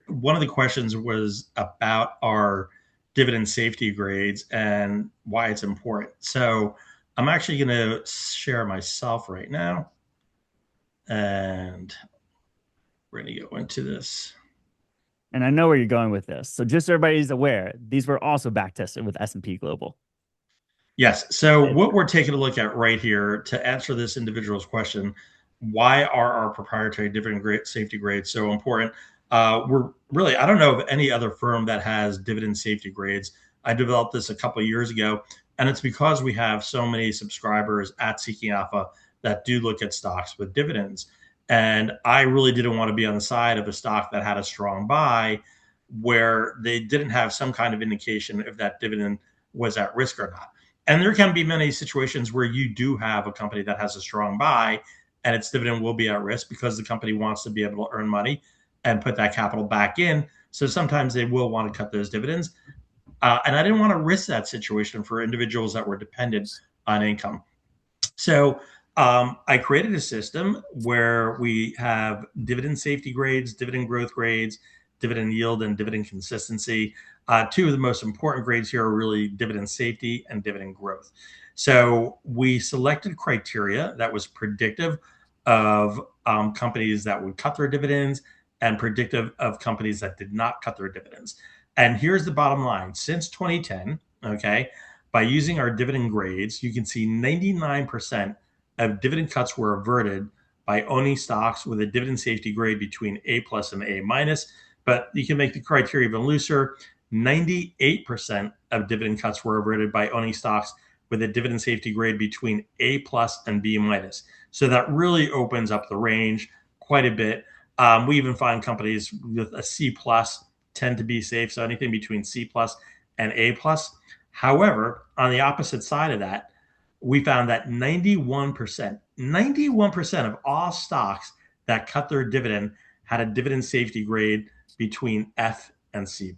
one of the questions was about our dividend safety grades and why it's important. So I'm actually going to share myself right now. And we're going to go into this. And I know where you're going with this. So just so everybody's aware, these were also back tested with S&P Global. Yes. So what we're taking a look at right here to answer this individual's question, why are our proprietary dividend safety grades so important? I don't know of any other firm that has dividend safety grades. I developed this a couple of years ago, and it's because we have so many subscribers at Seeking Alpha that do look at stocks with dividends. And I really didn't want to be on the side of a stock that had a strong buy where they didn't have some kind of indication if that dividend was at risk or not. And there can be many situations where you do have a company that has a strong buy and its dividend will be at risk because the company wants to be able to earn money and put that capital back in. So sometimes they will want to cut those dividends. And I didn't want to risk that situation for individuals that were dependent on income. So I created a system where we have dividend safety grades, dividend growth grades, dividend yield, and dividend consistency. Two of the most important grades here are really dividend safety and dividend growth. So we selected criteria that was predictive of companies that would cut their dividends and predictive of companies that did not cut their dividends. And here's the bottom line. Since 2010, okay, by using our dividend grades, you can see 99% of dividend cuts were averted by owning stocks with a dividend safety grade between A+ and A-. But you can make the criteria even looser. 98% of dividend cuts were averted by owning stocks with a dividend safety grade between A+ and B-. So that really opens up the range quite a bit. We even find companies with a C+ tend to be safe. So anything between C+ and A+. However, on the opposite side of that, we found that 91% of all stocks that cut their dividend had a dividend safety grade between F and C+.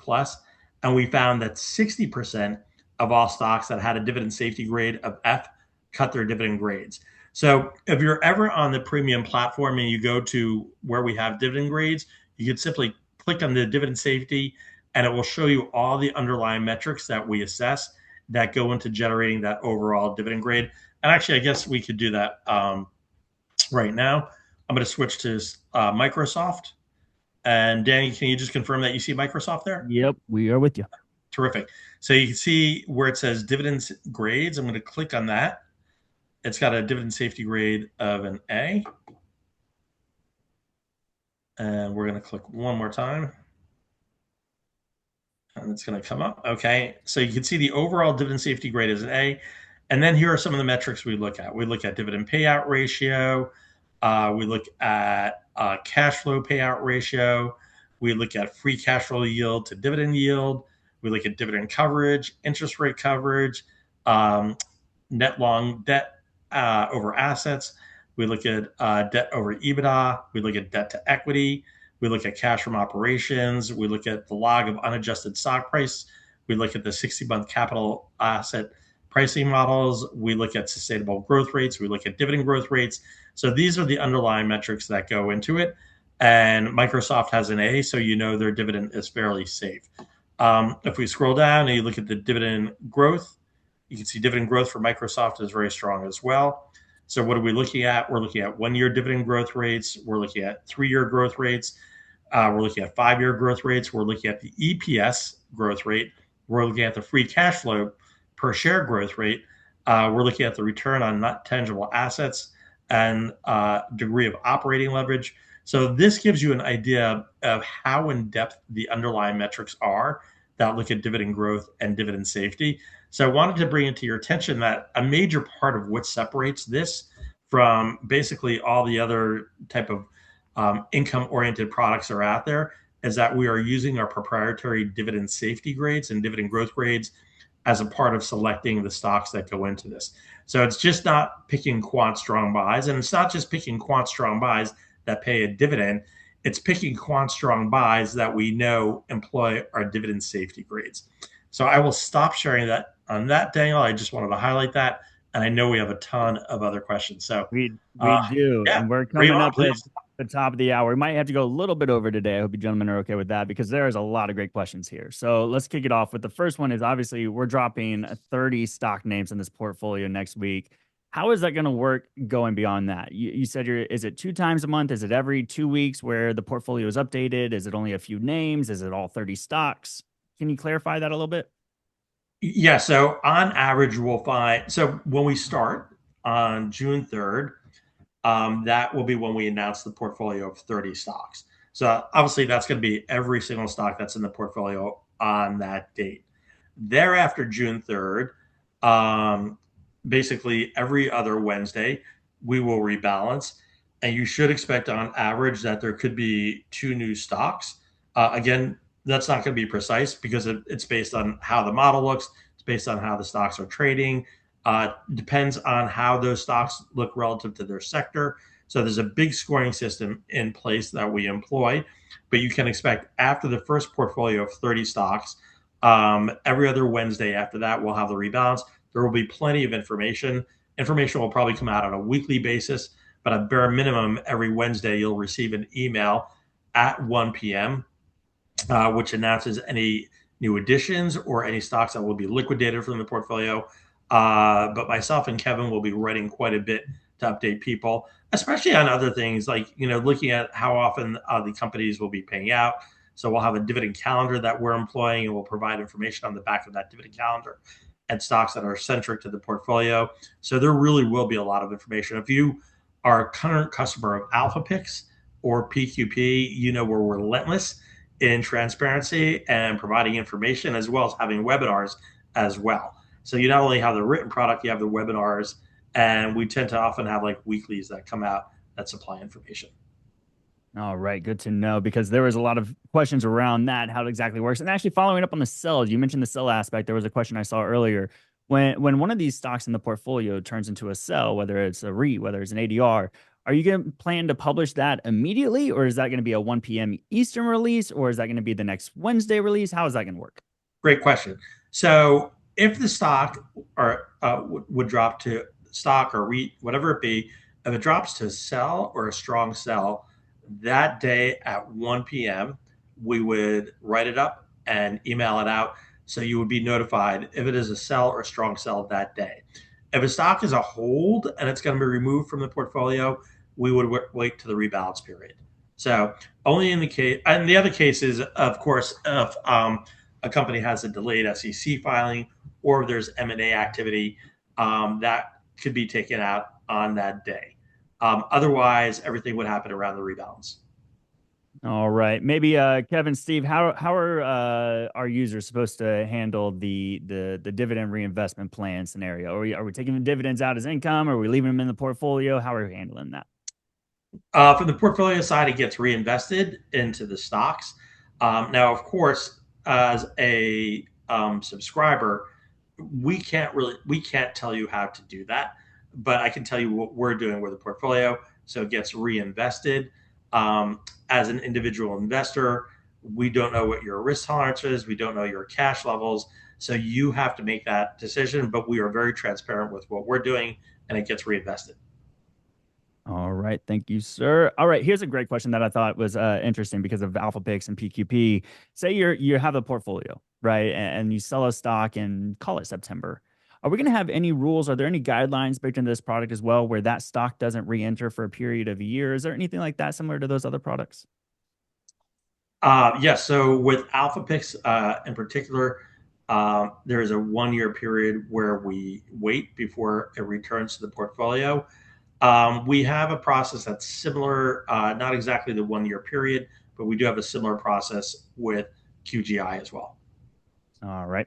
And we found that 60% of all stocks that had a dividend safety grade of F cut their dividend grades. So if you're ever on the premium platform and you go to where we have dividend grades, you can simply click on the dividend safety and it will show you all the underlying metrics that we assess that go into generating that overall dividend grade. And actually, I guess we could do that right now. I'm going to switch to Microsoft. And Danny, can you just confirm that you see Microsoft there? Yep, we are with you. Terrific. So you can see where it says dividend grades. I'm going to click on that. It's got a dividend safety grade of an A. And we're going to click one more time. And it's going to come up. Okay. So you can see the overall dividend safety grade is an A. And then here are some of the metrics we look at. We look at dividend payout ratio. We look at cash flow payout ratio. We look at free cash flow yield to dividend yield. We look at dividend coverage, interest rate coverage, net long debt over assets. We look at debt over EBITDA. We look at debt to equity. We look at cash from operations. We look at the log of unadjusted stock price. We look at the 60-month capital asset pricing models. We look at sustainable growth rates. We look at dividend growth rates. So these are the underlying metrics that go into it. And Microsoft has an A, so you know their dividend is fairly safe. If we scroll down and you look at the dividend growth, you can see dividend growth for Microsoft is very strong as well. So what are we looking at? We're looking at 1-year dividend growth rates. We're looking at 3-year growth rates. We're looking at 5-year growth rates. We're looking at the EPS growth rate. We're looking at the free cash flow per share growth rate. We're looking at the return on net tangible assets and degree of operating leverage. So this gives you an idea of how in depth the underlying metrics are that look at dividend growth and dividend safety. So I wanted to bring it to your attention that a major part of what separates this from basically all the other type of income-oriented products that are out there is that we are using our proprietary dividend safety grades and dividend growth grades as a part of selecting the stocks that go into this. So it's just not picking quant strong buys, and it's not just picking quant strong buys that pay a dividend. It's picking quant strong buys that we know employ our dividend safety grades. So I will stop sharing that on that, Daniel. I just wanted to highlight that, and I know we have a ton of other questions. So We do, yeah, and we're bring them coming on, up at please. the top of the hour. We might have to go a little bit over today. I hope you gentlemen are okay with that because there is a lot of great questions here. So let's kick it off with the first one. Is obviously we're dropping 30 stock names in this portfolio next week. How is that going to work going beyond that? You said is it 2 times a month? Is it every 2 weeks where the portfolio is updated? Is it only a few names? Is it all 30 stocks? Can you clarify that a little bit? Yeah, so on average, we'll find. So when we start on June 3rd, that will be when we announce the portfolio of 30 stocks. So obviously, that's going to be every single stock that's in the portfolio on that date. Thereafter, June 3rd, basically every other Wednesday, we will rebalance. And you should expect on average that there could be 2 new stocks. Again, that's not going to be precise because it's based on how the model looks. It's based on how the stocks are trading. Depends on how those stocks look relative to their sector. So there's a big scoring system in place that we employ, but you can expect after the first portfolio of 30 stocks, every other Wednesday after that, we'll have the rebalance. There will be plenty of information. Information will probably come out on a weekly basis, but at bare minimum, every Wednesday, you'll receive an email at 1 p.m., which announces any new additions or any stocks that will be liquidated from the portfolio. But myself and Kevin will be writing quite a bit to update people, especially on other things like, looking at how often the companies will be paying out. So we'll have a dividend calendar that we're employing, and we'll provide information on the back of that dividend calendar and stocks that are centric to the portfolio. So there really will be a lot of information. If you are a current customer of AlphaPix or PQP, we're relentless in transparency and providing information, as well as having webinars as well. So you not only have the written product, you have the webinars, and we tend to often have like weeklies that come out that supply information. All right, good to know because there was a lot of questions around that, how it exactly works. And actually following up on the sell, you mentioned the sell aspect. There was a question I saw earlier. When one of these stocks in the portfolio turns into a sell, whether it's a REIT, whether it's an ADR, are you going to plan to publish that immediately, or is that going to be a 1 p.m. Eastern release, or is that going to be the next Wednesday release? How is that going to work? Great question. So if the stock would drop to stock or REIT, whatever it be, if it drops to sell or a strong sell, that day at 1 p.m., we would write it up and email it out. So you would be notified if it is a sell or a strong sell that day. If a stock is a hold and it's going to be removed from the portfolio, we would wait to the rebalance period. So only in the case, and the other case is, of course, if a company has a delayed SEC filing or if there's M&A activity, that could be taken out on that day. Otherwise, everything would happen around the rebalance. All right, maybe Kevin, Steve, how are our users supposed to handle the dividend reinvestment plan scenario? Are we taking the dividends out as income? Or are we leaving them in the portfolio? How are we handling that? From the portfolio side, it gets reinvested into the stocks. Now, of course, as a subscriber, we can't tell you how to do that, but I can tell you what we're doing with the portfolio. So it gets reinvested. As an individual investor, we don't know what your risk tolerance is. We don't know your cash levels. So you have to make that decision, but we are very transparent with what we're doing, and it gets reinvested. All right, thank you, sir. All right, here's a great question that I thought was interesting because of AlphaPix and PQP. Say you have a portfolio, right, and you sell a stock in, call it September. Are we going to have any rules? Are there any guidelines baked into this product as well, where that stock doesn't re-enter for a period of a year? Is there anything like that similar to those other products? Yes. So with AlphaPix in particular, there is a 1 year period where we wait before it returns to the portfolio. We have a process that's similar, not exactly the 1 year period, but we do have a similar process with QGI as well. All right.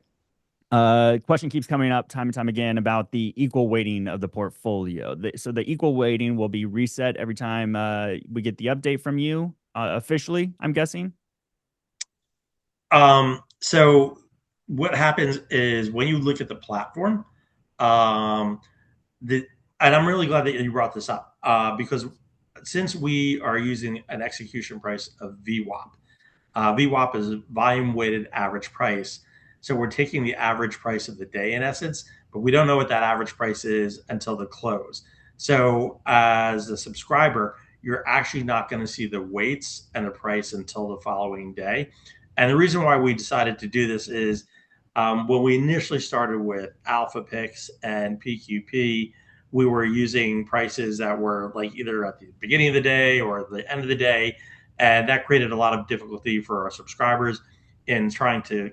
Question keeps coming up time and time again about the equal weighting of the portfolio. So the equal weighting will be reset every time we get the update from you officially, I'm guessing. So what happens is when you look at the platform, um, the and I'm really glad that you brought this up because since we are using an execution price of VWAP, VWAP is volume weighted average price. So we're taking the average price of the day in essence, but we don't know what that average price is until the close. So as a subscriber, you're actually not going to see the weights and the price until the following day. And the reason why we decided to do this is when we initially started with Alpha Picks and PQP, we were using prices that were like either at the beginning of the day or the end of the day, and that created a lot of difficulty for our subscribers in trying to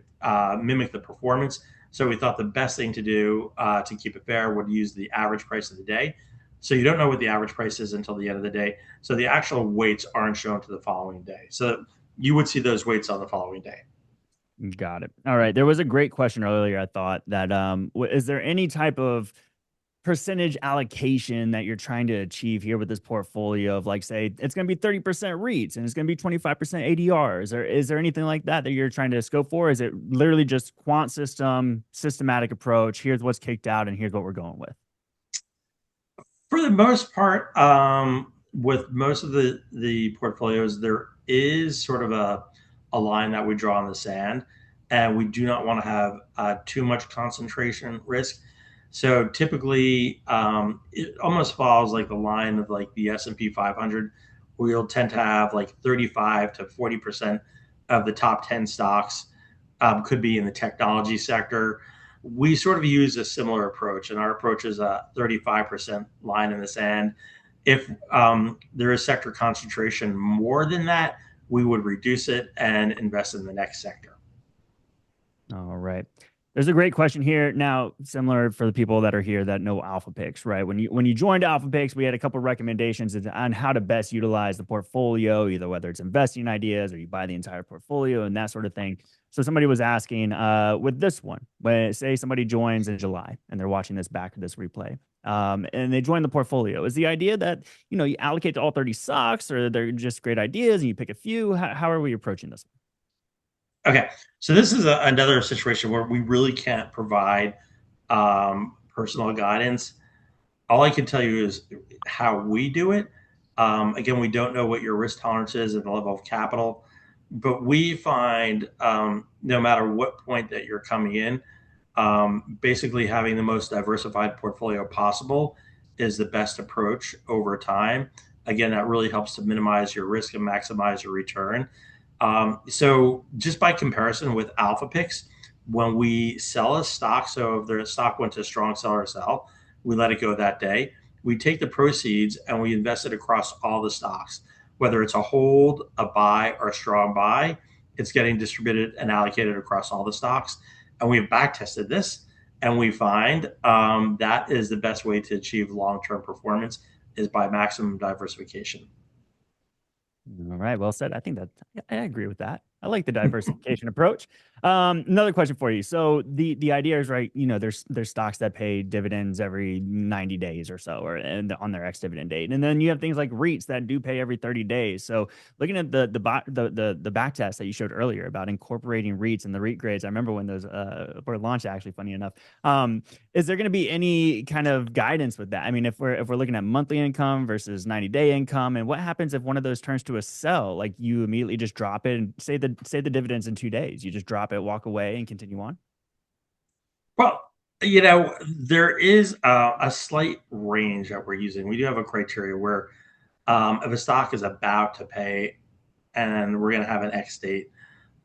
mimic the performance. So we thought the best thing to do to keep it fair would use the average price of the day. So you don't know what the average price is until the end of the day. So the actual weights aren't shown to the following day. So you would see those weights on the following day. Got it. All right. There was a great question earlier. I thought that is there any type of percentage allocation that you're trying to achieve here with this portfolio of like, say, it's going to be 30% REITs and it's going to be 25% ADRs? Or is there anything like that that you're trying to scope for? Is it literally just quant system, systematic approach? Here's what's kicked out and here's what we're going with. For the most part, with most of the portfolios, there is sort of a line that we draw in the sand, and we do not want to have too much concentration risk. So typically, it almost follows like the line of like the S&P 500, where you'll tend to have like 35 to 40% of the top 10 stocks could be in the technology sector. We sort of use a similar approach, and our approach is a 35% line in the sand. If there is sector concentration more than that, we would reduce it and invest in the next sector. All right. There's a great question here. Now, similar for the people that are here that know Alpha Picks, right? When you joined Alpha Picks, we had a couple of recommendations on how to best utilize the portfolio, either whether it's investing ideas or you buy the entire portfolio and that sort of thing. So somebody was asking with this one, when say somebody joins in July and they're watching this back of this replay, and they join the portfolio, is the idea that you allocate to all 30 stocks, or they're just great ideas and you pick a few? How are we approaching this? Okay, so this is another situation where we really can't provide personal guidance. All I can tell you is how we do it. Again, we don't know what your risk tolerance is and the level of capital, but we find no matter what point that you're coming in, basically having the most diversified portfolio possible is the best approach over time. Again, that really helps to minimize your risk and maximize your return. So just by comparison with Alpha Picks, when we sell a stock, so if the stock went to a strong seller sell, we let it go that day. We take the proceeds and we invest it across all the stocks, whether it's a hold, a buy, or a strong buy. It's getting distributed and allocated across all the stocks. And we've back tested this, and we find that is the best way to achieve long-term performance is by maximum diversification. All right, well said. I think that I agree with that. I like the diversification approach. Another question for you. So the idea is right. There's stocks that pay dividends every 90 days or so, or and on their ex-dividend date, and then you have things like REITs that do pay every 30 days. So looking at the back test that you showed earlier about incorporating REITs and the REIT grades, I remember when those were launched. Actually, funny enough, is there going to be any kind of guidance with that? I mean, if we're looking at monthly income versus 90-day income, and what happens if one of those turns to a sell? Like you immediately just drop it and say the dividends in 2 days. You just drop it, walk away, and continue on. Well, there is a slight range that we're using. We do have a criteria where if a stock is about to pay and we're going to have an X date,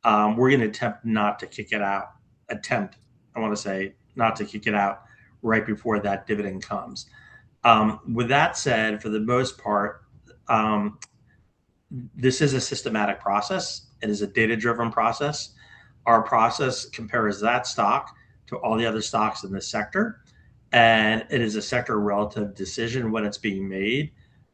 we're going to attempt not to kick it out. I want to say, not to kick it out right before that dividend comes. With that said, for the most part, this is a systematic process. It is a data-driven process. Our process compares that stock to all the other stocks in the sector, and it is a sector relative decision when it's being made.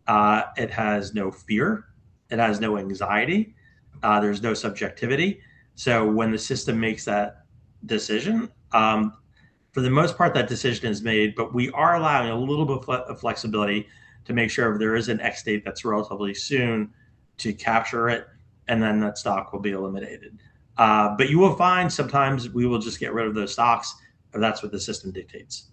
It has no fear. It has no anxiety. There's no subjectivity. So when the system makes that decision. For the most part, that decision is made, but we are allowing a little bit of flexibility to make sure if there is an X date that's relatively soon to capture it, and then that stock will be eliminated. But you will find sometimes we will just get rid of those stocks if that's what the system dictates.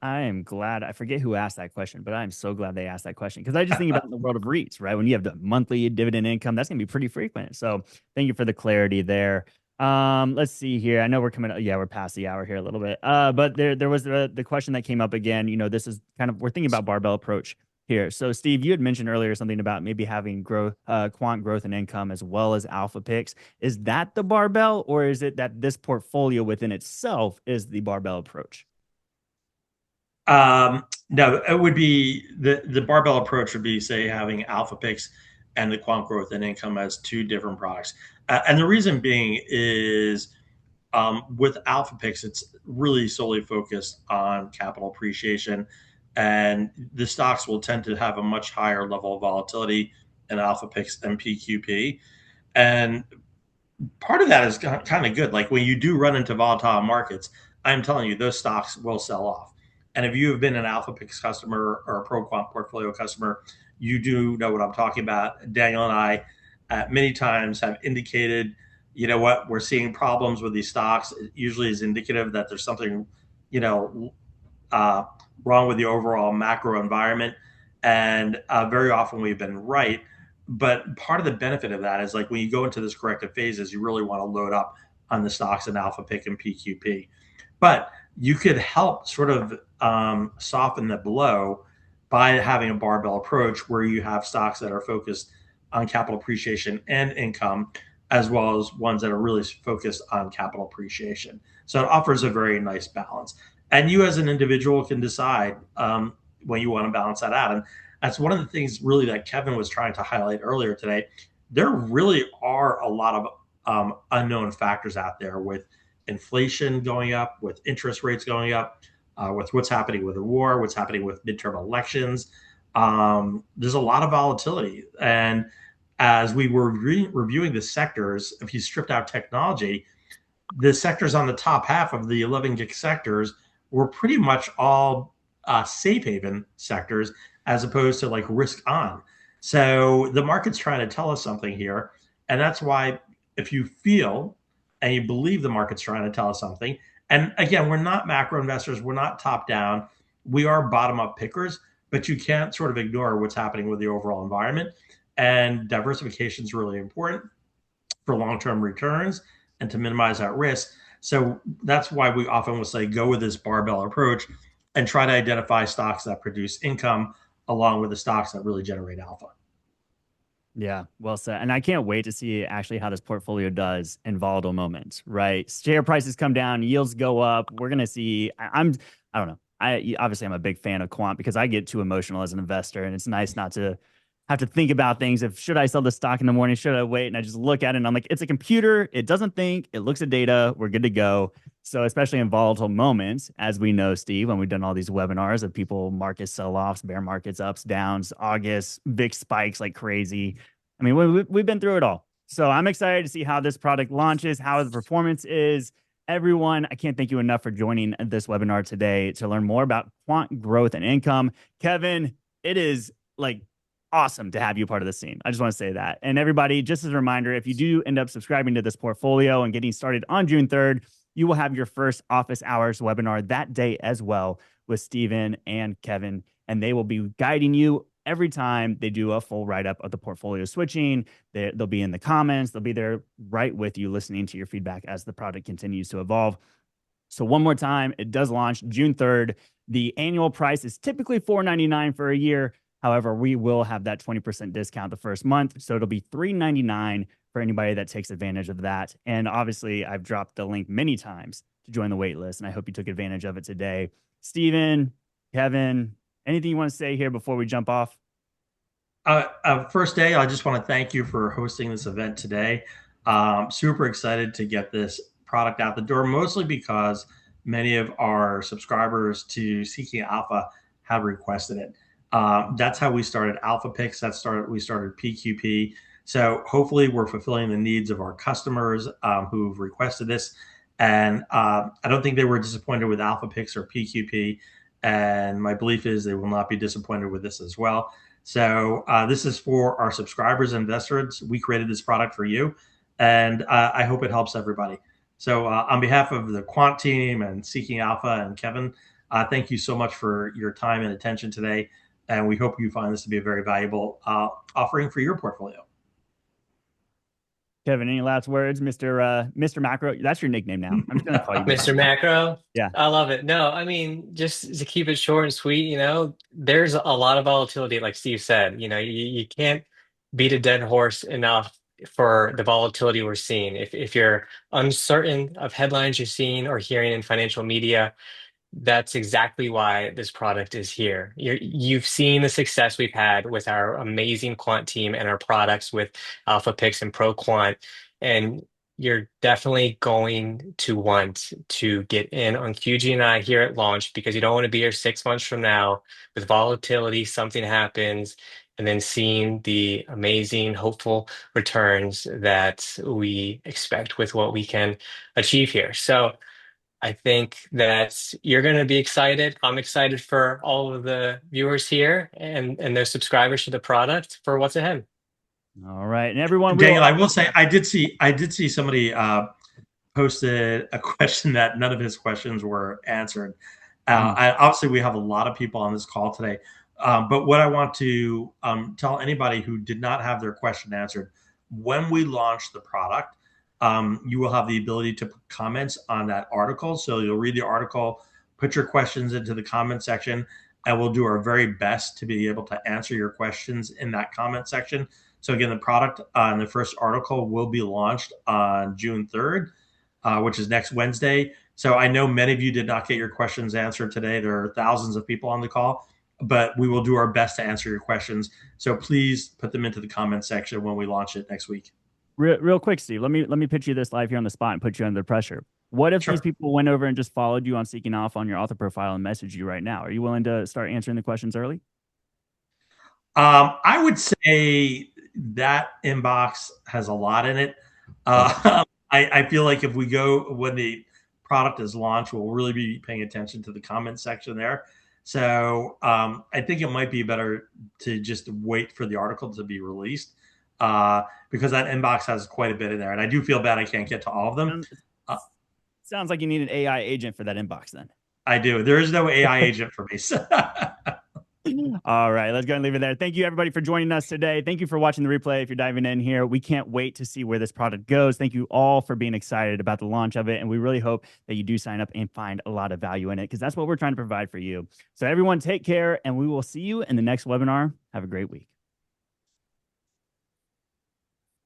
I am glad. I forget who asked that question, but I'm so glad they asked that question because I just think about in the world of REITs, right? When you have the monthly dividend income, that's going to be pretty frequent. So thank you for the clarity there. Let's see here. I know we're coming. Yeah, we're past the hour here a little bit. But there was the question that came up again. This is kind of we're thinking about barbell approach here. So Steve, you had mentioned earlier something about maybe having quant growth and income as well as alpha picks. Is that the barbell, or is it that this portfolio within itself is the barbell approach? No, it would be the barbell approach would be, say, having alpha picks and the quant growth and income as two different products. And the reason being is with alpha picks, it's really solely focused on capital appreciation, and the stocks will tend to have a much higher level of volatility in alpha picks than PQP. And part of that is kind of good. Like when you do run into volatile markets, I'm telling you, those stocks will sell off. And if you have been an Alpha Pix customer or a Pro Quant portfolio customer, you do know what I'm talking about. Daniel and I, many times, have indicated, you know what, we're seeing problems with these stocks. It usually is indicative that there's something, you know, uh, wrong with the overall macro environment. And very often we've been right. But part of the benefit of that is like when you go into this corrective phases, you really want to load up on the stocks in Alpha Pick and PQP. But you could help sort of soften the blow by having a barbell approach where you have stocks that are focused on capital appreciation and income, as well as ones that are really focused on capital appreciation. So it offers a very nice balance. And you as an individual can decide when you want to balance that out. And that's one of the things really that Kevin was trying to highlight earlier today. There really are a lot of unknown factors out there with inflation going up, with interest rates going up, with what's happening with the war, what's happening with midterm elections. There's a lot of volatility. And as we were reviewing the sectors, if you stripped out technology, the sectors on the top half of the 11 gig sectors were pretty much all safe haven sectors as opposed to like risk on. So the market's trying to tell us something here. And that's why if you feel and you believe the market's trying to tell us something, and again, we're not macro investors, we're not top down, we are bottom up pickers, but you can't sort of ignore what's happening with the overall environment. And diversification is really important for long term returns and to minimize that risk. So that's why we often will say go with this barbell approach and try to identify stocks that produce income along with the stocks that really generate alpha. Yeah, well said. And I can't wait to see actually how this portfolio does in volatile moments, right? Share prices come down, yields go up. We're going to see. I don't know. Obviously I'm a big fan of quant because I get too emotional as an investor, and it's nice not to have to think about things. If should I sell the stock in the morning? Should I wait? And I just look at it and I'm like, it's a computer. It doesn't think. It looks at data. We're good to go. So especially in volatile moments, as we know, Steve, when we've done all these webinars of people market sell-offs, bear markets, ups, downs, August, big spikes like crazy. I mean, we've been through it all. So I'm excited to see how this product launches, how the performance is. Everyone, I can't thank you enough for joining this webinar today to learn more about quant growth and income. Kevin, it is like awesome to have you part of the scene. I just want to say that. And everybody, just as a reminder, if you do end up subscribing to this portfolio and getting started on June 3rd, you will have your first office hours webinar that day as well with Steven and Kevin. And they will be guiding you every time they do a full write-up of the portfolio switching. They'll be in the comments. They'll be there right with you, listening to your feedback as the product continues to evolve. So one more time, it does launch June 3rd. The annual price is typically $4.99 for a year. However, we will have that 20% discount the first month. So it'll be $3.99 for anybody that takes advantage of that. And obviously, I've dropped the link many times to join the wait list, and I hope you took advantage of it today. Steven, Kevin, anything you want to say here before we jump off? First day, I just want to thank you for hosting this event today. Super excited to get this product out the door, mostly because many of our subscribers to Seeking Alpha have requested it. That's how we started Alpha Picks. We started PQP. So hopefully we're fulfilling the needs of our customers who've requested this. And I don't think they were disappointed with Alpha Pix or PQP. And my belief is they will not be disappointed with this as well. So this is for our subscribers and investors. We created this product for you, and I hope it helps everybody. So on behalf of the Quant team and Seeking Alpha and Kevin, thank you so much for your time and attention today. And we hope you find this to be a very valuable offering for your portfolio. Kevin, any last words, Mr. Macro? That's your nickname now. I'm just gonna call you Mr. Macro. Yeah. I love it. No, I mean, just to keep it short and sweet, there's a lot of volatility, like Steve said. You can't beat a dead horse enough for the volatility we're seeing. If you're uncertain of headlines you're seeing or hearing in financial media, that's exactly why this product is here. You've seen the success we've had with our amazing quant team and our products with Alpha Pix and Pro Quant, and you're definitely going to want to get in on QG&I here at launch because you don't want to be here 6 months from now with volatility, something happens, and then seeing the amazing, hopeful returns that we expect with what we can achieve here. So I think that you're going to be excited. I'm excited for all of the viewers here and their subscribers to the product for what's ahead. All right, and everyone, Daniel, I will say I did see somebody posted a question that none of his questions were answered. Obviously, we have a lot of people on this call today, but what I want to tell anybody who did not have their question answered, when we launch the product, you will have the ability to put comments on that article. So you'll read the article, put your questions into the comment section, and we'll do our very best to be able to answer your questions in that comment section. So again, the product and the first article will be launched on June 3rd, which is next Wednesday. So I know many of you did not get your questions answered today. There are thousands of people on the call, but we will do our best to answer your questions. So please put them into the comment section when we launch it next week. Real quick, Steve, let me pitch you this live here on the spot and put you under pressure. What if these people went over and just followed you on Seeking Alpha on your author profile and messaged you right now? Are you willing to start answering the questions early? I would say that inbox has a lot in it. I feel like if we go when the product is launched, we'll really be paying attention to the comment section there. So I think it might be better to just wait for the article to be released because that inbox has quite a bit in there. And I do feel bad I can't get to all of them. Sounds like you need an AI agent for that inbox then. I do. There is no AI agent for me. All right, let's go and leave it there. Thank you, everybody, for joining us today. Thank you for watching the replay. If you're diving in here, we can't wait to see where this product goes. Thank you all for being excited about the launch of it. And we really hope that you do sign up and find a lot of value in it because that's what we're trying to provide for you. So everyone, take care, and we will see you in the next webinar. Have a great week.